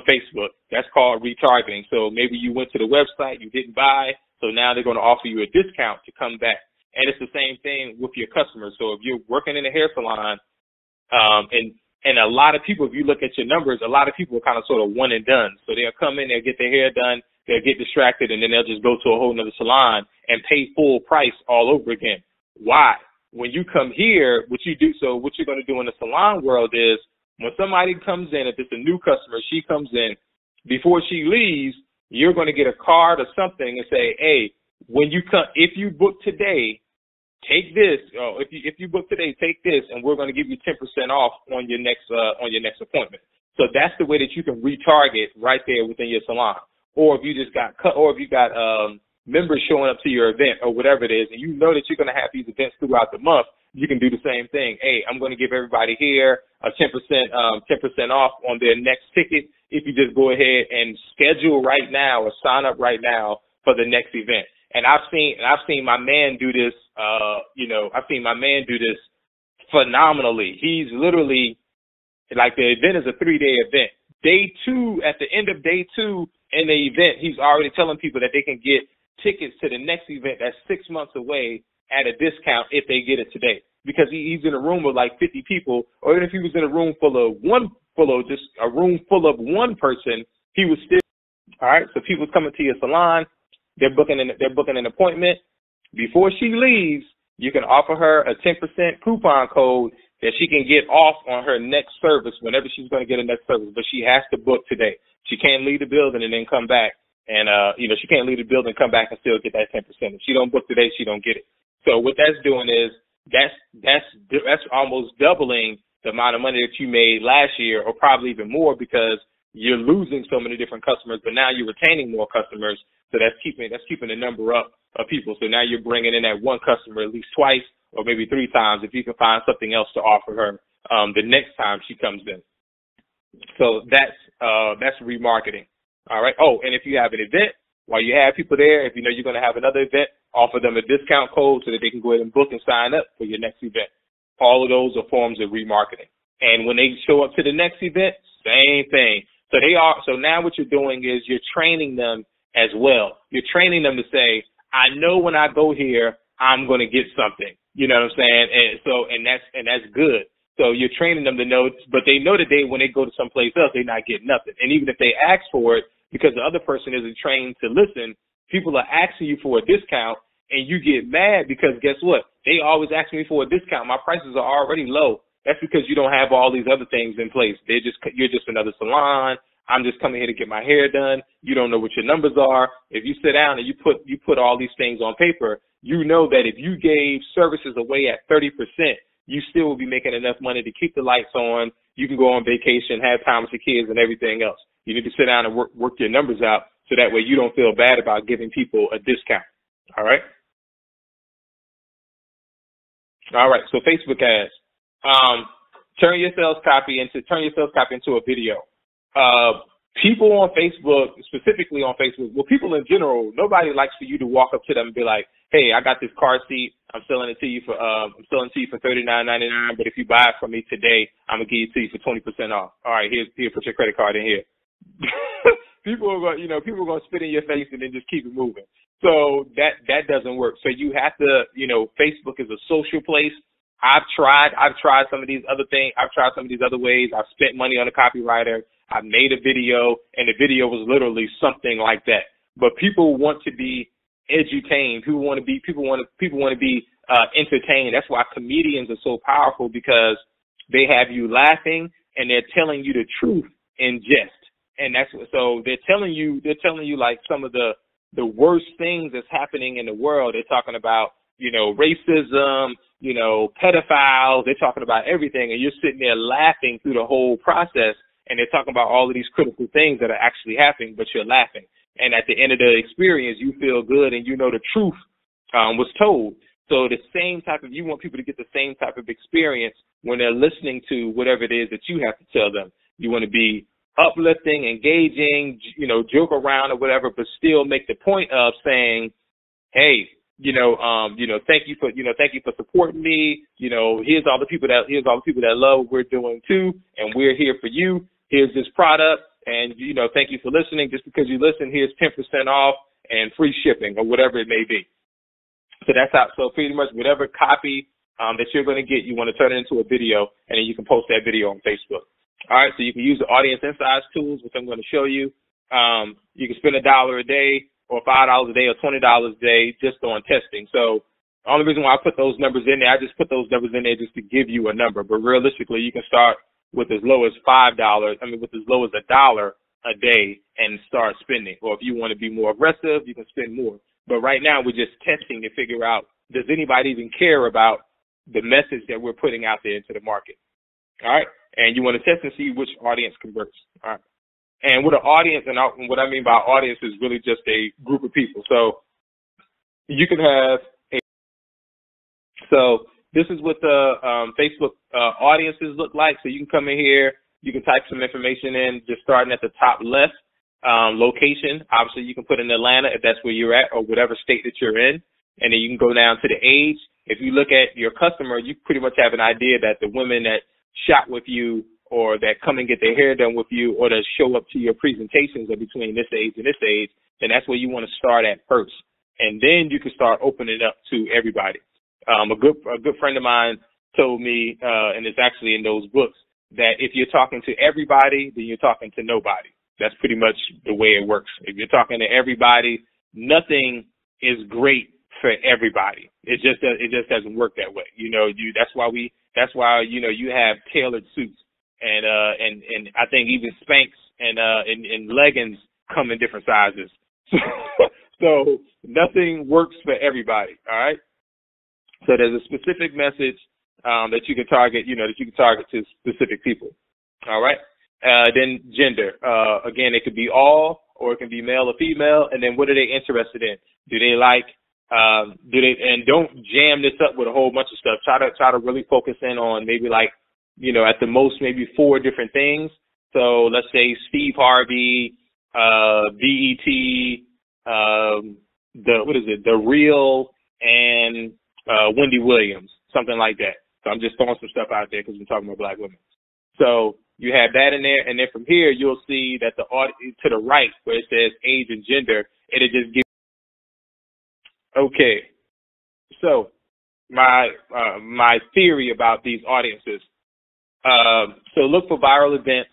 Facebook. That's called retargeting. So maybe you went to the website, you didn't buy, so now they're going to offer you a discount to come back. And it's the same thing with your customers. So if you're working in a hair salon, and a lot of people, if you look at your numbers, a lot of people are kind of sort of one and done. So they'll come in, they'll get their hair done, they'll get distracted, and then they'll just go to a whole nother salon and pay full price all over again. Why? When you come here, what you're going to do in the salon world is, when somebody comes in, if it's a new customer, she comes in, before she leaves, you're going to get a card or something and say, hey, when you come, if you book today, take this. If you book today, take this, and we're going to give you 10% off on your next appointment. So that's the way that you can retarget right there within your salon. Or if you just got members showing up to your event or whatever it is, and you know that you're going to have these events throughout the month, you can do the same thing. Hey, I'm going to give everybody here a 10% off on their next ticket if you just go ahead and schedule right now or sign up right now for the next event. And I've seen my man do this. I've seen my man do this phenomenally. He's literally, like, the event is a 3-day event. Day 2, at the end of day 2 in the event, he's already telling people that they can get tickets to the next event that's 6 months away at a discount if they get it today. Because he's in a room with like 50 people, or even if he was in a room full of one person, he was still all right. So people's coming to your salon. They're booking an appointment. Before she leaves, you can offer her a 10% coupon code that she can get off on her next service whenever she's going to get a next service. But she has to book today. She can't leave the building and then come back. And, she can't leave the building, come back and still get that 10%. If she don't book today, she don't get it. So what that's doing is that's almost doubling the amount of money that you made last year, or probably even more, because you're losing so many different customers, but now you're retaining more customers. So that's keeping the number up of people. So now you're bringing in that one customer at least twice or maybe 3 times if you can find something else to offer her the next time she comes in. So that's remarketing. All right. Oh, and if you have an event, while you have people there, if you know you're going to have another event, offer them a discount code so that they can go ahead and book and sign up for your next event. All of those are forms of remarketing. And when they show up to the next event, same thing. So now what you're doing is you're training them as well. You're training them to say, I know when I go here, I'm going to get something. You know what I'm saying? And that's good. So you're training them to know, but they know that when they go to someplace else, they're not getting nothing. And even if they ask for it, because the other person isn't trained to listen, people are asking you for a discount, and you get mad because guess what? They always ask me for a discount. My prices are already low. That's because you don't have all these other things in place. You're just another salon. I'm just coming here to get my hair done. You don't know what your numbers are. If you sit down and you put all these things on paper, you know that if you gave services away at 30%, you still will be making enough money to keep the lights on. You can go on vacation, have time with your kids and everything else. You need to sit down and work your numbers out so that way you don't feel bad about giving people a discount. All right? All right, so Facebook ads. Turn your sales copy into a video. People on Facebook, specifically on Facebook, well, people in general, nobody likes for you to walk up to them and be like, "Hey, I got this car seat. I'm selling it to you for $39.99. But if you buy it from me today, I'm gonna give it to you for 20% off. All right, here, put your credit card in here." People are gonna spit in your face and then just keep it moving. So that doesn't work. So you have to, Facebook is a social place. I've tried some of these other things. I've tried some of these other ways. I've spent money on a copywriter. I made a video, and the video was literally something like that. But people want to be edutained. People want to be entertained. That's why comedians are so powerful, because they have you laughing and they're telling you the truth in jest. And so they're telling you like some of the worst things that's happening in the world. They're talking about, racism, pedophiles. They're talking about everything, and you're sitting there laughing through the whole process. And they're talking about all of these critical things that are actually happening, but you're laughing. And at the end of the experience, you feel good and you know the truth was told. So you want people to get the same type of experience when they're listening to whatever it is that you have to tell them. You want to be uplifting, engaging, joke around or whatever, but still make the point of saying, hey, thank you for supporting me. Here's all the people that love what we're doing too, and we're here for you. Here's this product, and thank you for listening. Just because you listen, here's 10% off and free shipping or whatever it may be. So that's how. So pretty much whatever copy that you're going to get, you want to turn it into a video, and then you can post that video on Facebook. All right, so you can use the audience insights tools, which I'm going to show you. You can spend $1 a day, or $5 a day, or $20 a day just on testing. So the only reason why I put those numbers in there, I just put those numbers in there just to give you a number. But realistically, you can start with as low as with as low as $1 a day and start spending. Or if you want to be more aggressive, you can spend more. But right now, we're just testing to figure out, does anybody even care about the message that we're putting out there into the market? All right? And you want to test and see which audience converts. All right? And with an audience, and what I mean by audience is really just a group of people. So you can have so this is what the Facebook audiences look like. So you can come in here, you can type some information in, just starting at the top left. Location, obviously you can put in Atlanta if that's where you're at, or whatever state that you're in. And then you can go down to the age. If you look at your customer, you pretty much have an idea that the women that shop with you, or that come and get their hair done with you, or that show up to your presentations are between this age and this age, then that's where you want to start at first. And then you can start opening it up to everybody. A good friend of mine told me, and it's actually in those books, that if you're talking to everybody, then you're talking to nobody. That's pretty much the way it works. If you're talking to everybody, nothing is great for everybody. It just doesn't work that way. That's why you have tailored suits. And I think even Spanx and leggings come in different sizes. So nothing works for everybody. All right. So there's a specific message that you can target. To specific people. All right. Then gender. Again, it could be all, or it can be male or female. And then what are they interested in? Do they like? And don't jam this up with a whole bunch of stuff. Try to really focus in on maybe like, at the most, maybe 4 different things. So let's say Steve Harvey, BET, The Real, and Wendy Williams, something like that. So I'm just throwing some stuff out there because we're talking about Black women. So you have that in there, and then from here you'll see that to the right where it says age and gender, it'll just give. Okay, so my theory about these audiences. So look for viral events.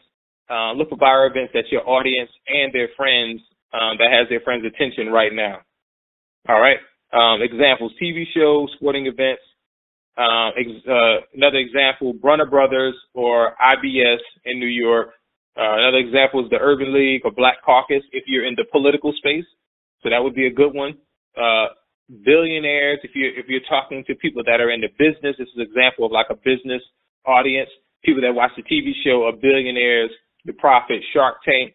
Look for viral events that your audience and their friends, that has their friends' attention right now. All right. Examples: TV shows, sporting events. Another example: Brunner Brothers or IBS in New York. Another example is the Urban League or Black Caucus if you're in the political space. So that would be a good one. Billionaires, if you're talking to people that are in the business, this is an example of like a business audience. People that watch the TV show are billionaires, The Profit, Shark Tank.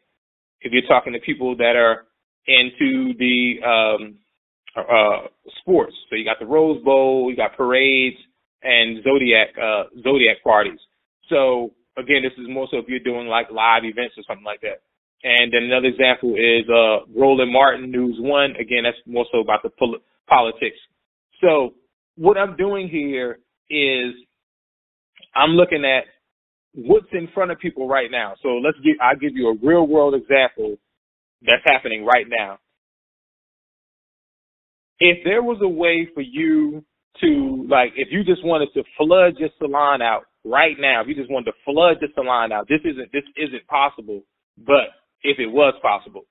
If you're talking to people that are into the sports, so you got the Rose Bowl, you got parades and Zodiac parties. So again, this is more so if you're doing like live events or something like that. And then another example is Roland Martin, News One. Again, that's more so about the politics. So what I'm doing here is I'm looking at what's in front of people right now. So I'll give you a real world example that's happening right now. If there was a way for you to, like, if you just wanted to flood your salon out right now, if you just wanted to flood the salon out, this isn't possible, but if it was possible,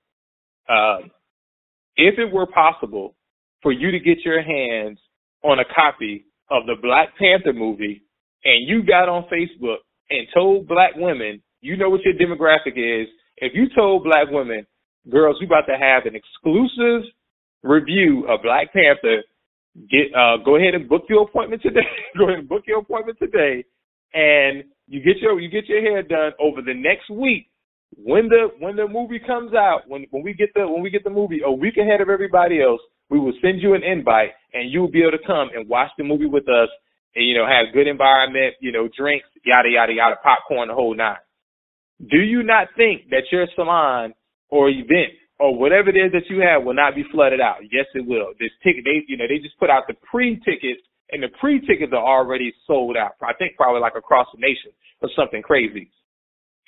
if it were possible for you to get your hands on a copy of the Black Panther movie and you got on Facebook and told black women, you know what your demographic is, if you told black women, girls, we about to have an exclusive review of Black Panther, go ahead and book your appointment today. Go ahead and book your appointment today, and you get your hair done over the next week. When the movie comes out, when we get the movie a week ahead of everybody else, we will send you an invite, and you will be able to come and watch the movie with us, and have good environment, drinks, yada yada yada, popcorn, the whole nine. Do you not think that your salon or event or whatever it is that you have will not be flooded out? Yes, it will. This ticket, they just put out the pre-tickets, and the pre-tickets are already sold out. I think probably like across the nation or something crazy.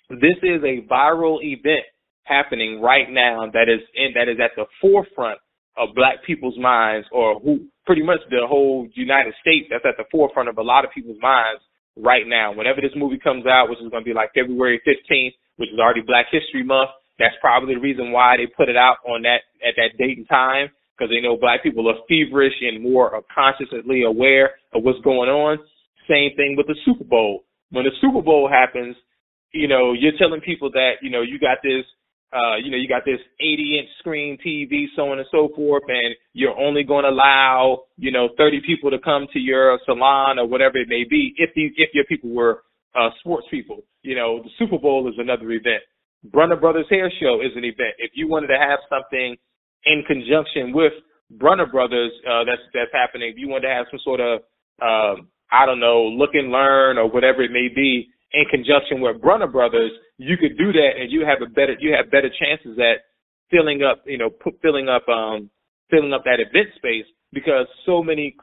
This is a viral event happening right now that is at the forefront of black people's minds, or who pretty much the whole United States. That's at the forefront of a lot of people's minds right now. Whenever this movie comes out, which is going to be like February 15th, which is already Black History Month, that's probably the reason why they put it out at that date and time, because they know black people are feverish and more consciously aware of what's going on. Same thing with the Super Bowl. When the Super Bowl happens, you're telling people that, you got this, you got this 80-inch screen TV, so on and so forth, and you're only going to allow, 30 people to come to your salon or whatever it may be, if your people were sports people. The Super Bowl is another event. Brunner Brothers Hair Show is an event. If you wanted to have something in conjunction with Brunner Brothers that's happening, if you wanted to have some sort of, look and learn or whatever it may be in conjunction with Brunner Brothers, you could do that, and you have better chances at filling up that event space, because so many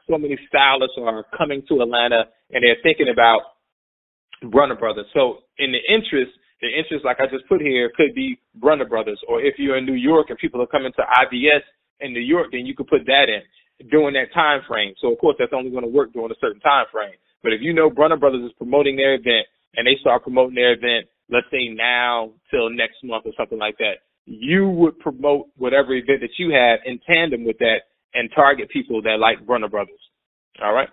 stylists are coming to Atlanta and they're thinking about Brunner Brothers. So in the interest, like I just put here, could be Brunner Brothers. Or if you're in New York and people are coming to IBS in New York, then you could put that in during that time frame. So of course that's only going to work during a certain time frame. But if Brunner Brothers is promoting their event and they start promoting their event, let's say now till next month or something like that, you would promote whatever event that you have in tandem with that and target people that like Brunner Brothers. All right.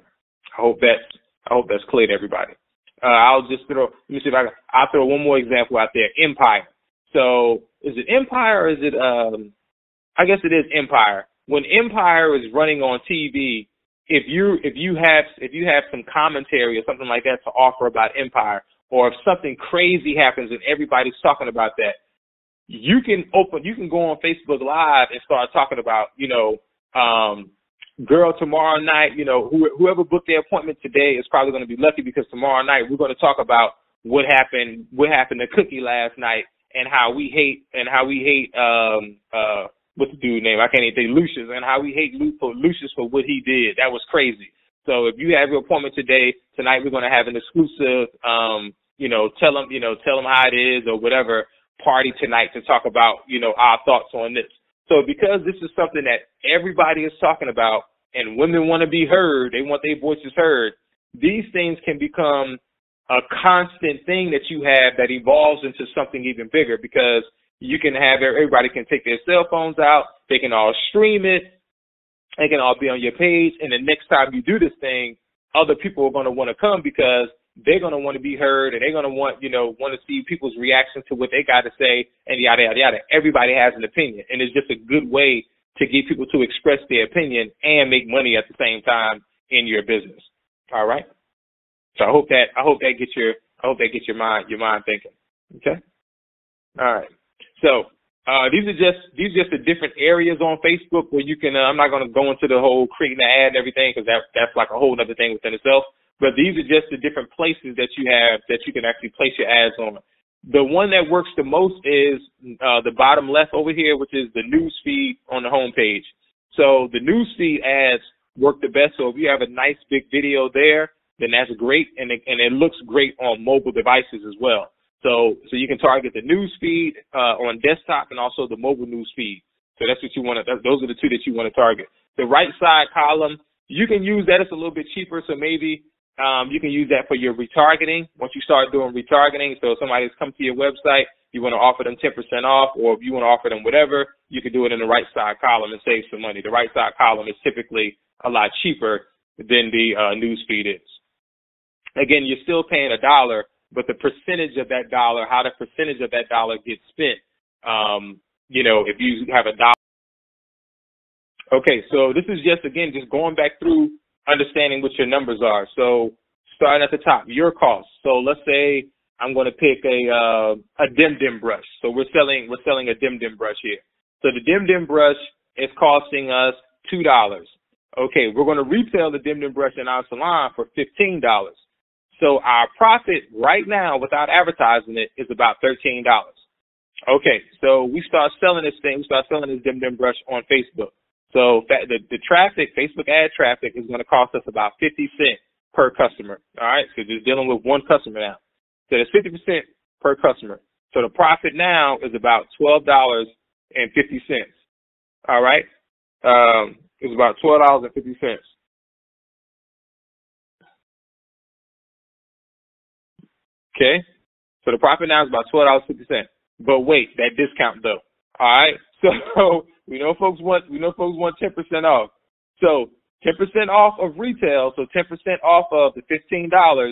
I hope that's clear to everybody. I'll throw one more example out there. Empire. So is it Empire or is it, I guess it is Empire. When Empire is running on TV, if you have some commentary or something like that to offer about Empire, or if something crazy happens and everybody's talking about that, you can go on Facebook Live and start talking about, girl, tomorrow night, whoever booked their appointment today is probably going to be lucky, because tomorrow night we're going to talk about what happened to Cookie last night, and how we hate what's the dude's name? I can't even think, Lucius, and how we hate Lucius for what he did. That was crazy. So if you have your appointment tonight we're going to have an exclusive, tell them how it is or whatever party tonight to talk about, our thoughts on this. So because this is something that everybody is talking about and women want to be heard, they want their voices heard, these things can become a constant thing that you have that evolves into something even bigger, because you can have, everybody can take their cell phones out, they can all stream it, they can all be on your page, and the next time you do this thing, other people are going to want to come because they're going to want to be heard, and they're going to want to see people's reaction to what they got to say, and yada, yada, yada. Everybody has an opinion, and it's just a good way to get people to express their opinion and make money at the same time in your business. All right. So I hope that gets your mind thinking. Okay. All right. So these are just the different areas on Facebook where you can. I'm not going to go into the whole creating an ad and everything, because that's like a whole other thing within itself. But these are just the different places that you have that you can actually place your ads on. The one that works the most is the bottom left over here, which is the news feed on the home page. So the news feed ads work the best. So if you have a nice big video there, then that's great, and it looks great on mobile devices as well. So you can target the news feed on desktop and also the mobile news feed. So that's what you want to. Those are the two that you want to target. The right side column, you can use that. It's a little bit cheaper, so maybe you can use that for your retargeting. Once you start doing retargeting, so if somebody's come to your website, you want to offer them 10% off, or if you want to offer them whatever, you can do it in the right side column and save some money. The right side column is typically a lot cheaper than the news feed is. Again, you're still paying $1, but the percentage of that dollar, how the percentage of that dollar gets spent, if you have $1. Okay, so this is just going back through understanding what your numbers are. So starting at the top, your costs. So let's say I'm going to pick a dim brush. So we're selling a dim brush here. So the dim brush is costing us $2. Okay, we're going to retail the dim brush in our salon for $15. So our profit right now, without advertising it, is about $13. Okay, so we start selling this thing. We start selling this dim brush on Facebook. So the traffic, Facebook ad traffic, is going to cost us about 50 cents per customer. All right, so just dealing with one customer now. So it's 50% per customer. So the profit now is about $12.50. All right, it's about $12.50. Okay, so the profit now is about $12.50. But wait, that discount though. All right, so we know folks want 10% off. So 10% off of retail, so 10% off of the $15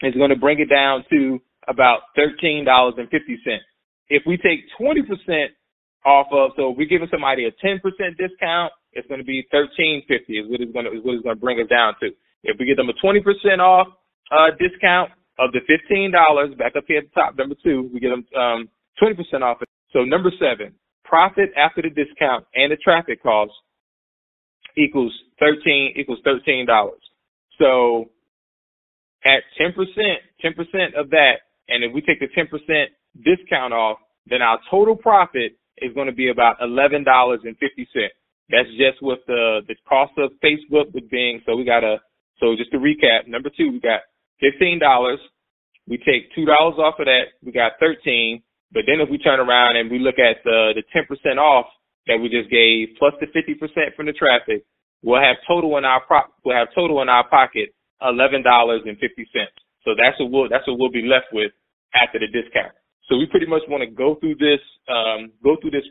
is going to bring it down to about $13.50. If we take 20% off of, so we're giving somebody a 10% discount, it's going to be $13.50 is what it's going to bring us down to. If we give them a 20% off discount of the $15, back up here at the top, number 2, we give them 20% off. So number 7, profit after the discount and the traffic cost equals $13. So at 10% of that, and if we take the 10% discount off, then our total profit is going to be about $11.50. That's just with the cost of Facebook with being. So just to recap, number 2, we got $15. We take $2 off of that, we got $13. But then if we turn around and we look at the 10% off that we just gave plus the 50% from the traffic, we'll have total in our pocket $11.50. So that's what we'll be left with after the discount. So we pretty much want to go through this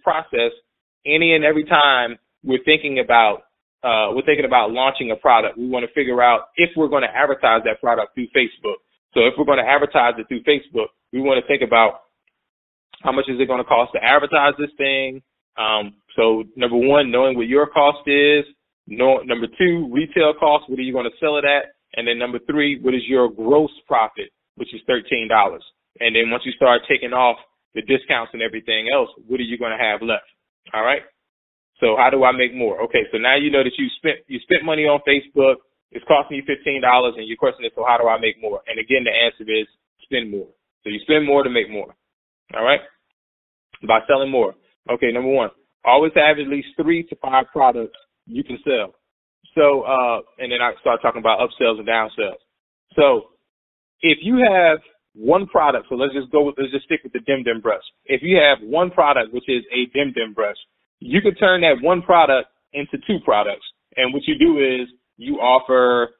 process any and every time we're thinking about launching a product. We want to figure out if we're going to advertise that product through Facebook. So if we're going to advertise it through Facebook, we want to think about how much is it going to cost to advertise this thing. So number 1, knowing what your cost is. Number 2, retail cost. What are you going to sell it at? And then number 3, what is your gross profit, which is $13. And then once you start taking off the discounts and everything else, what are you going to have left? All right. So how do I make more? Okay, so now you know that you spent money on Facebook. It's costing you $15, and your question is, so how do I make more? And again, the answer is spend more. So you spend more to make more. All right, by selling more. Okay, number 1, always have at least 3 to 5 products you can sell. So, and then I start talking about upsells and downsells. So, if you have one product, so let's just stick with the dim brush. If you have one product, which is a dim brush, you can turn that one product into 2 products. And what you do is you offer,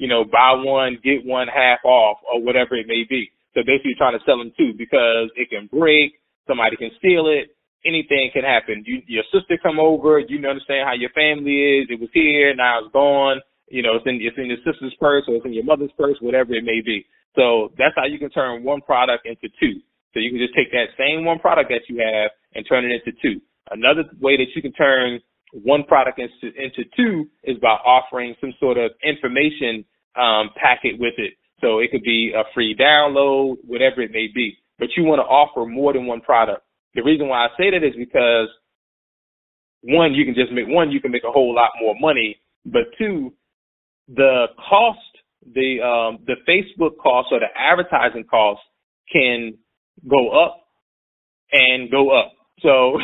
buy one, get one half off or whatever it may be. So basically you're trying to sell them two because it can break, somebody can steal it, anything can happen. Your sister come over, you understand how your family is, it was here, now it's gone, it's in your sister's purse or it's in your mother's purse, whatever it may be. So that's how you can turn one product into two. So you can just take that same one product that you have and turn it into two. Another way that you can turn one product into two is by offering some sort of information packet with it. So it could be a free download, whatever it may be. But you want to offer more than one product. The reason why I say that is because you can make a whole lot more money, but two, the cost, the Facebook cost or the advertising cost can go up and go up. So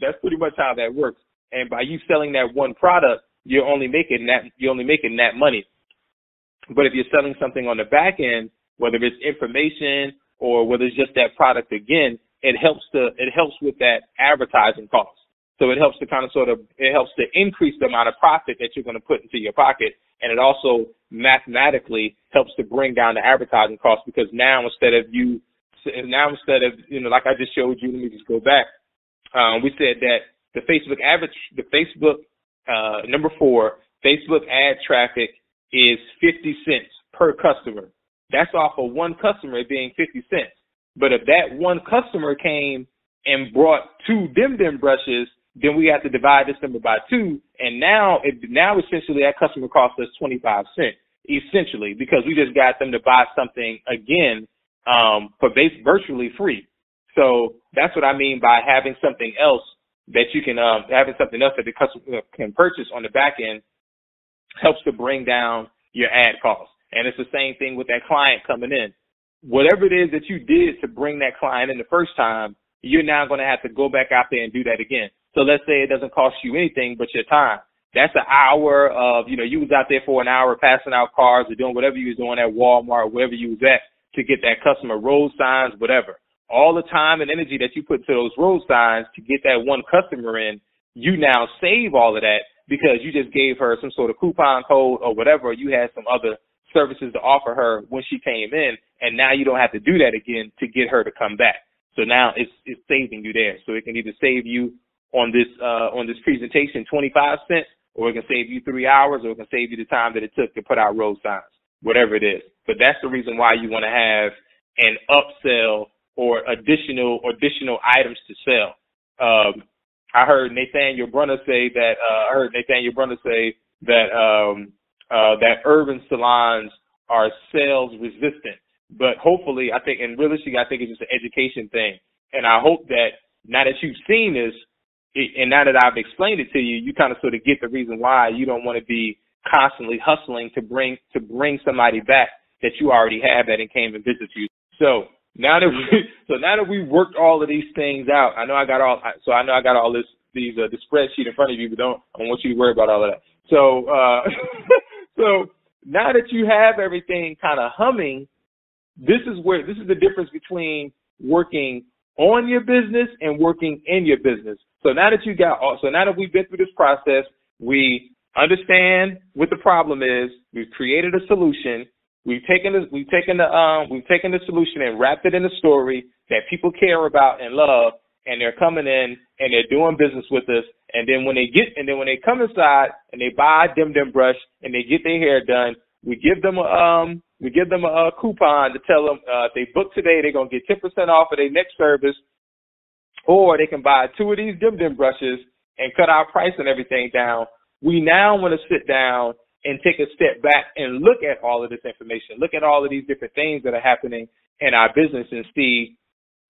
that's pretty much how that works. And by you selling that one product, you're only making that money. But if you're selling something on the back end, whether it's information or whether it's just that product again, it helps with that advertising cost. So it helps to increase the amount of profit that you're going to put into your pocket, and it also mathematically helps to bring down the advertising cost because now instead of like I just showed you, let me just go back. We said that the Facebook number 4, Facebook ad traffic is 50 cents per customer. That's off of one customer being 50 cents. But if that one customer came and brought 2 dim brushes, then we have to divide this number by 2. And now essentially that customer cost us 25 cents, essentially, because we just got them to buy something again for virtually free. So that's what I mean by having something else that you can, having something else that the customer can purchase on the back end helps to bring down your ad costs. And it's the same thing with that client coming in. Whatever it is that you did to bring that client in the first time, you're now going to have to go back out there and do that again. So let's say it doesn't cost you anything but your time. That's an hour of, you was out there for an hour passing out cards or doing whatever you was doing at Walmart or wherever you was at to get that customer, road signs, whatever. All the time and energy that you put to those road signs to get that one customer in, you now save all of that because you just gave her some sort of coupon code or whatever. You had some other services to offer her when she came in, and now you don't have to do that again to get her to come back. So now it's saving you there. So it can either save you on this presentation 25 cents, or it can save you 3 hours, or it can save you the time that it took to put out road signs, whatever it is. But that's the reason why you want to have an upsell or additional items to sell. I heard Nathaniel Brunner say that that urban salons are sales resistant. But hopefully, I think, and realistically, I think it's just an education thing. And I hope that now that you've seen this, and now that I've explained it to you, you kind of sort of get the reason why you don't want to be constantly hustling to bring somebody back that you already have that and came and visit you. So now that we've worked all of these things out, I know I got all the spreadsheet in front of you, but I don't want you to worry about all of that. So so now that you have everything kind of humming, this is the difference between working on your business and working in your business. So now that we've been through this process, we understand what the problem is. We've created a solution. We've taken the solution and wrapped it in a story that people care about and love, and they're coming in and they're doing business with us. And then when they come inside and they buy a dim brush and they get their hair done, we give them a coupon to tell them if they book today, they're going to get 10% off of their next service, or they can buy 2 of these dim brushes and cut our price and everything down. We now want to sit down and take a step back and look at all of this information, look at all of these different things that are happening in our business and see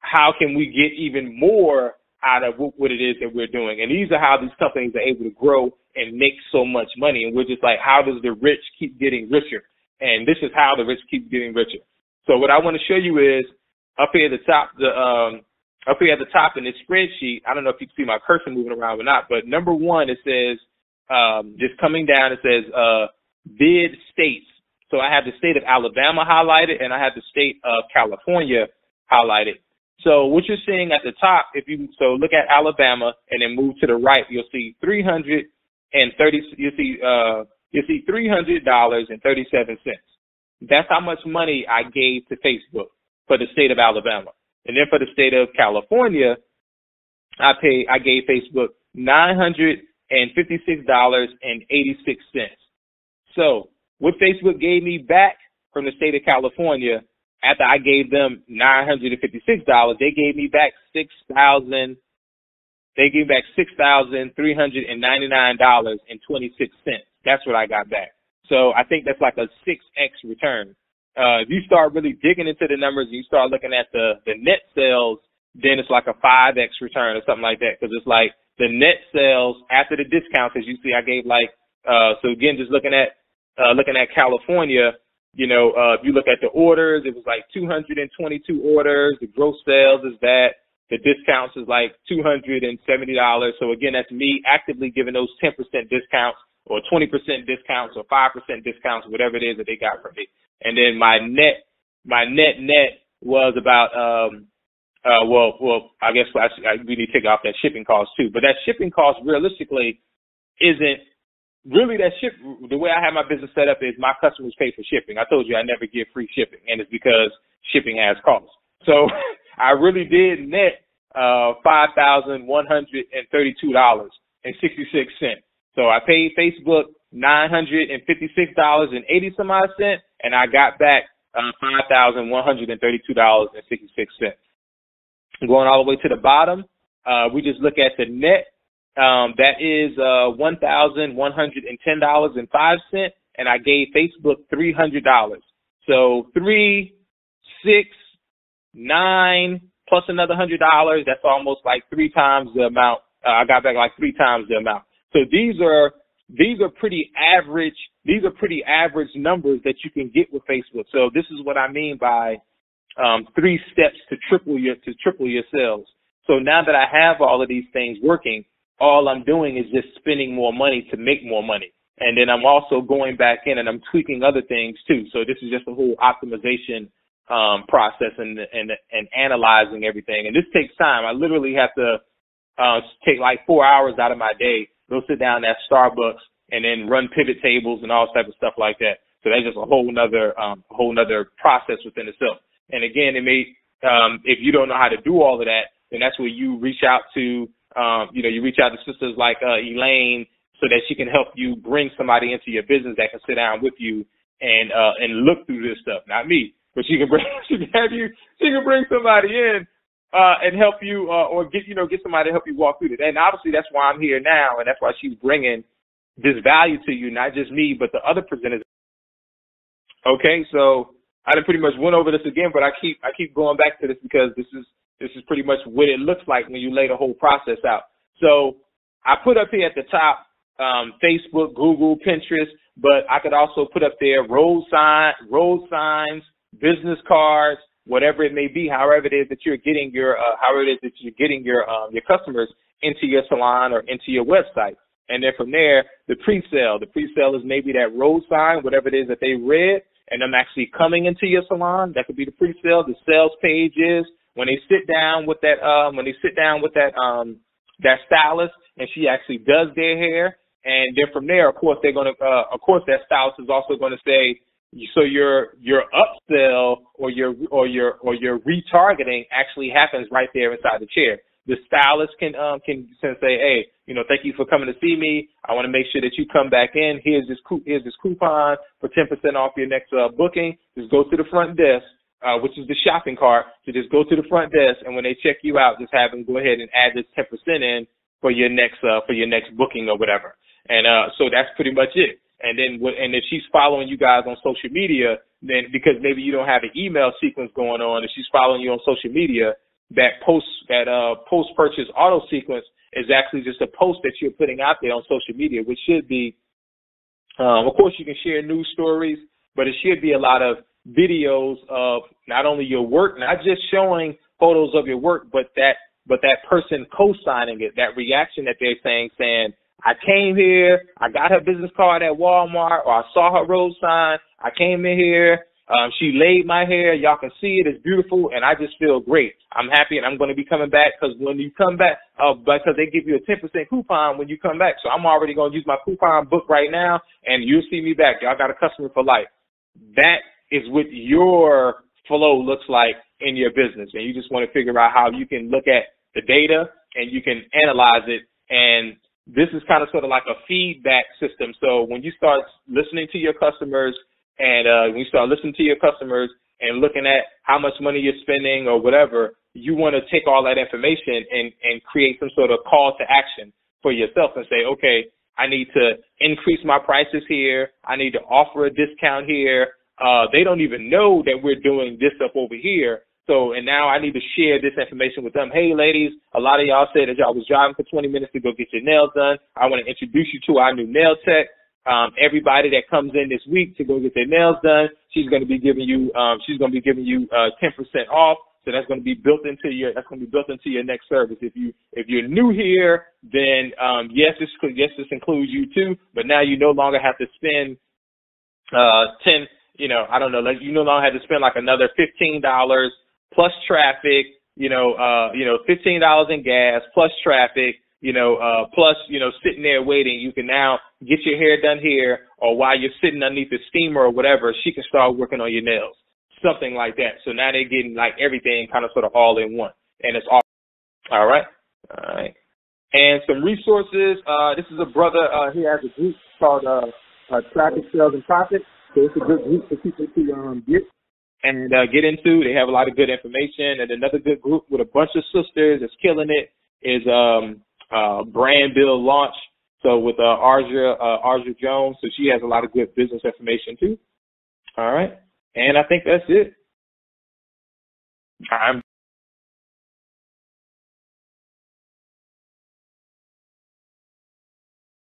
how can we get even more out of what it is that we're doing. And these are how these companies are able to grow and make so much money. And we're just like, how does the rich keep getting richer? And this is how the rich keep getting richer. So what I want to show you is up here at the top, in this spreadsheet, I don't know if you can see my cursor moving around or not, but number 1, it says, just coming down, it says bid states. So I have the state of Alabama highlighted, and I have the state of California highlighted. So what you're seeing at the top, look at Alabama and then move to the right, you'll see 330. You'll you see $300.37. That's how much money I gave to Facebook for the state of Alabama. And then for the state of California, I gave Facebook $956.86. So what Facebook gave me back from the state of California after I gave them $956, they gave me back $6,399.26. That's what I got back. So I think that's like a 6x return. If you start really digging into the numbers and you start looking at the net sales, then it's like a 5x return or something like that. Because it's like the net sales after the discounts, as you see, I gave like, so again, just looking at California, you know, if you look at the orders, it was like 222 orders. The gross sales is that. The discounts is like $270. So again, that's me actively giving those 10% discounts or 20% discounts or 5% discounts, whatever it is that they got from me. And then my net was about, I guess we need to take off that shipping cost too. But that shipping cost realistically isn't really the way I have my business set up is my customers pay for shipping. I told you I never give free shipping, and it's because shipping has costs. So I really did net $5,132.66. So I paid Facebook $956.80, and I got back $5,132.66. Going all the way to the bottom, we just look at the net. That is $1,110.05, and I gave Facebook $300. So 3, 6, 9 plus another $100. That's almost like 3 times the amount. I got back like 3 times the amount. So these are pretty average. These are pretty average numbers that you can get with Facebook. So this is what I mean by 3 steps to triple your sales. So now that I have all of these things working, all I'm doing is just spending more money to make more money. And then I'm also going back in and I'm tweaking other things too. So this is just a whole optimization process and analyzing everything. And this takes time. I literally have to take like 4 hours out of my day, go sit down at Starbucks and then run pivot tables and all type of stuff like that. So that's just a whole nother process within itself. And again, if you don't know how to do all of that, then that's where you reach out to, you reach out to sisters like Elaine so that she can help you bring somebody into your business that can sit down with you and look through this stuff. Not me, but she can bring somebody in and help you or get somebody to help you walk through it. And obviously that's why I'm here now, and that's why she's bringing this value to you, not just me, but the other presenters. Okay, so I done pretty much went over this again, but I keep going back to this because this is pretty much what it looks like when you lay the whole process out. So I put up here at the top Facebook, Google, Pinterest, but I could also put up there road signs, business cards, whatever it may be, however it is that you're getting your customers into your salon or into your website. And then from there, the pre-sale. The pre-sale is maybe that road sign, whatever it is that they read, and them actually coming into your salon. That could be the pre-sale. The sales page is when they sit down with that that stylist and she actually does their hair. And then from there, of course, that stylist is also going to say, so your upsell or your retargeting actually happens right there inside the chair. The stylist can say, hey, thank you for coming to see me. I want to make sure that you come back in. Here's this coupon for 10% off your next booking. Just go to the front desk, which is the shopping cart. So just go to the front desk, and when they check you out, just have them go ahead and add this 10% in for your next booking or whatever. And so that's pretty much it. And then if she's following you guys on social media, then because maybe you don't have an email sequence going on, if she's following you on social media, that post-purchase auto sequence is actually just a post that you're putting out there on social media, which should be, of course, you can share news stories, but it should be a lot of videos of not only your work, not just showing photos of your work, but that person co-signing it, that reaction that they're saying, I came here, I got her business card at Walmart, or I saw her road sign, I came in here, She laid my hair. Y'all can see it. It's beautiful, and I just feel great. I'm happy, and I'm going to be coming back because when you come back, because they give you a 10% coupon when you come back. So I'm already going to use my coupon book right now, and you'll see me back. Y'all got a customer for life. That is what your flow looks like in your business, and you just want to figure out how you can look at the data and you can analyze it. And this is kind of sort of like a feedback system. So when you start listening to your customers and when you start listening to your customers and looking at how much money you're spending or whatever, you want to take all that information and create some sort of call to action for yourself and say, okay, I need to increase my prices here. I need to offer a discount here. They don't even know that we're doing this up over here. So, and now I need to share this information with them. Hey, ladies, a lot of y'all said that y'all was driving for 20 minutes to go get your nails done. I want to introduce you to our new nail tech. Everybody that comes in this week to go get their nails done, she's going to be giving you 10% off. So that's going to be built into your next service. If you're new here, then yes, this includes you too. But now you no longer have to spend you no longer have to spend like another $15 plus traffic, $15 in gas plus traffic, plus sitting there waiting. You can now get your hair done here, or while you're sitting underneath the steamer or whatever, she can start working on your nails. Something like that. So now they're getting like everything kind of sort of all in one. And it's all right. And some resources. This is a brother, he has a group called Traffic Sales and Profit. So it's a good group for people to get into. They have a lot of good information. And another good group with a bunch of sisters that's killing it is Brand Build Launch. So with Arja Jones. So she has a lot of good business information too. All right. And I think that's it. I'm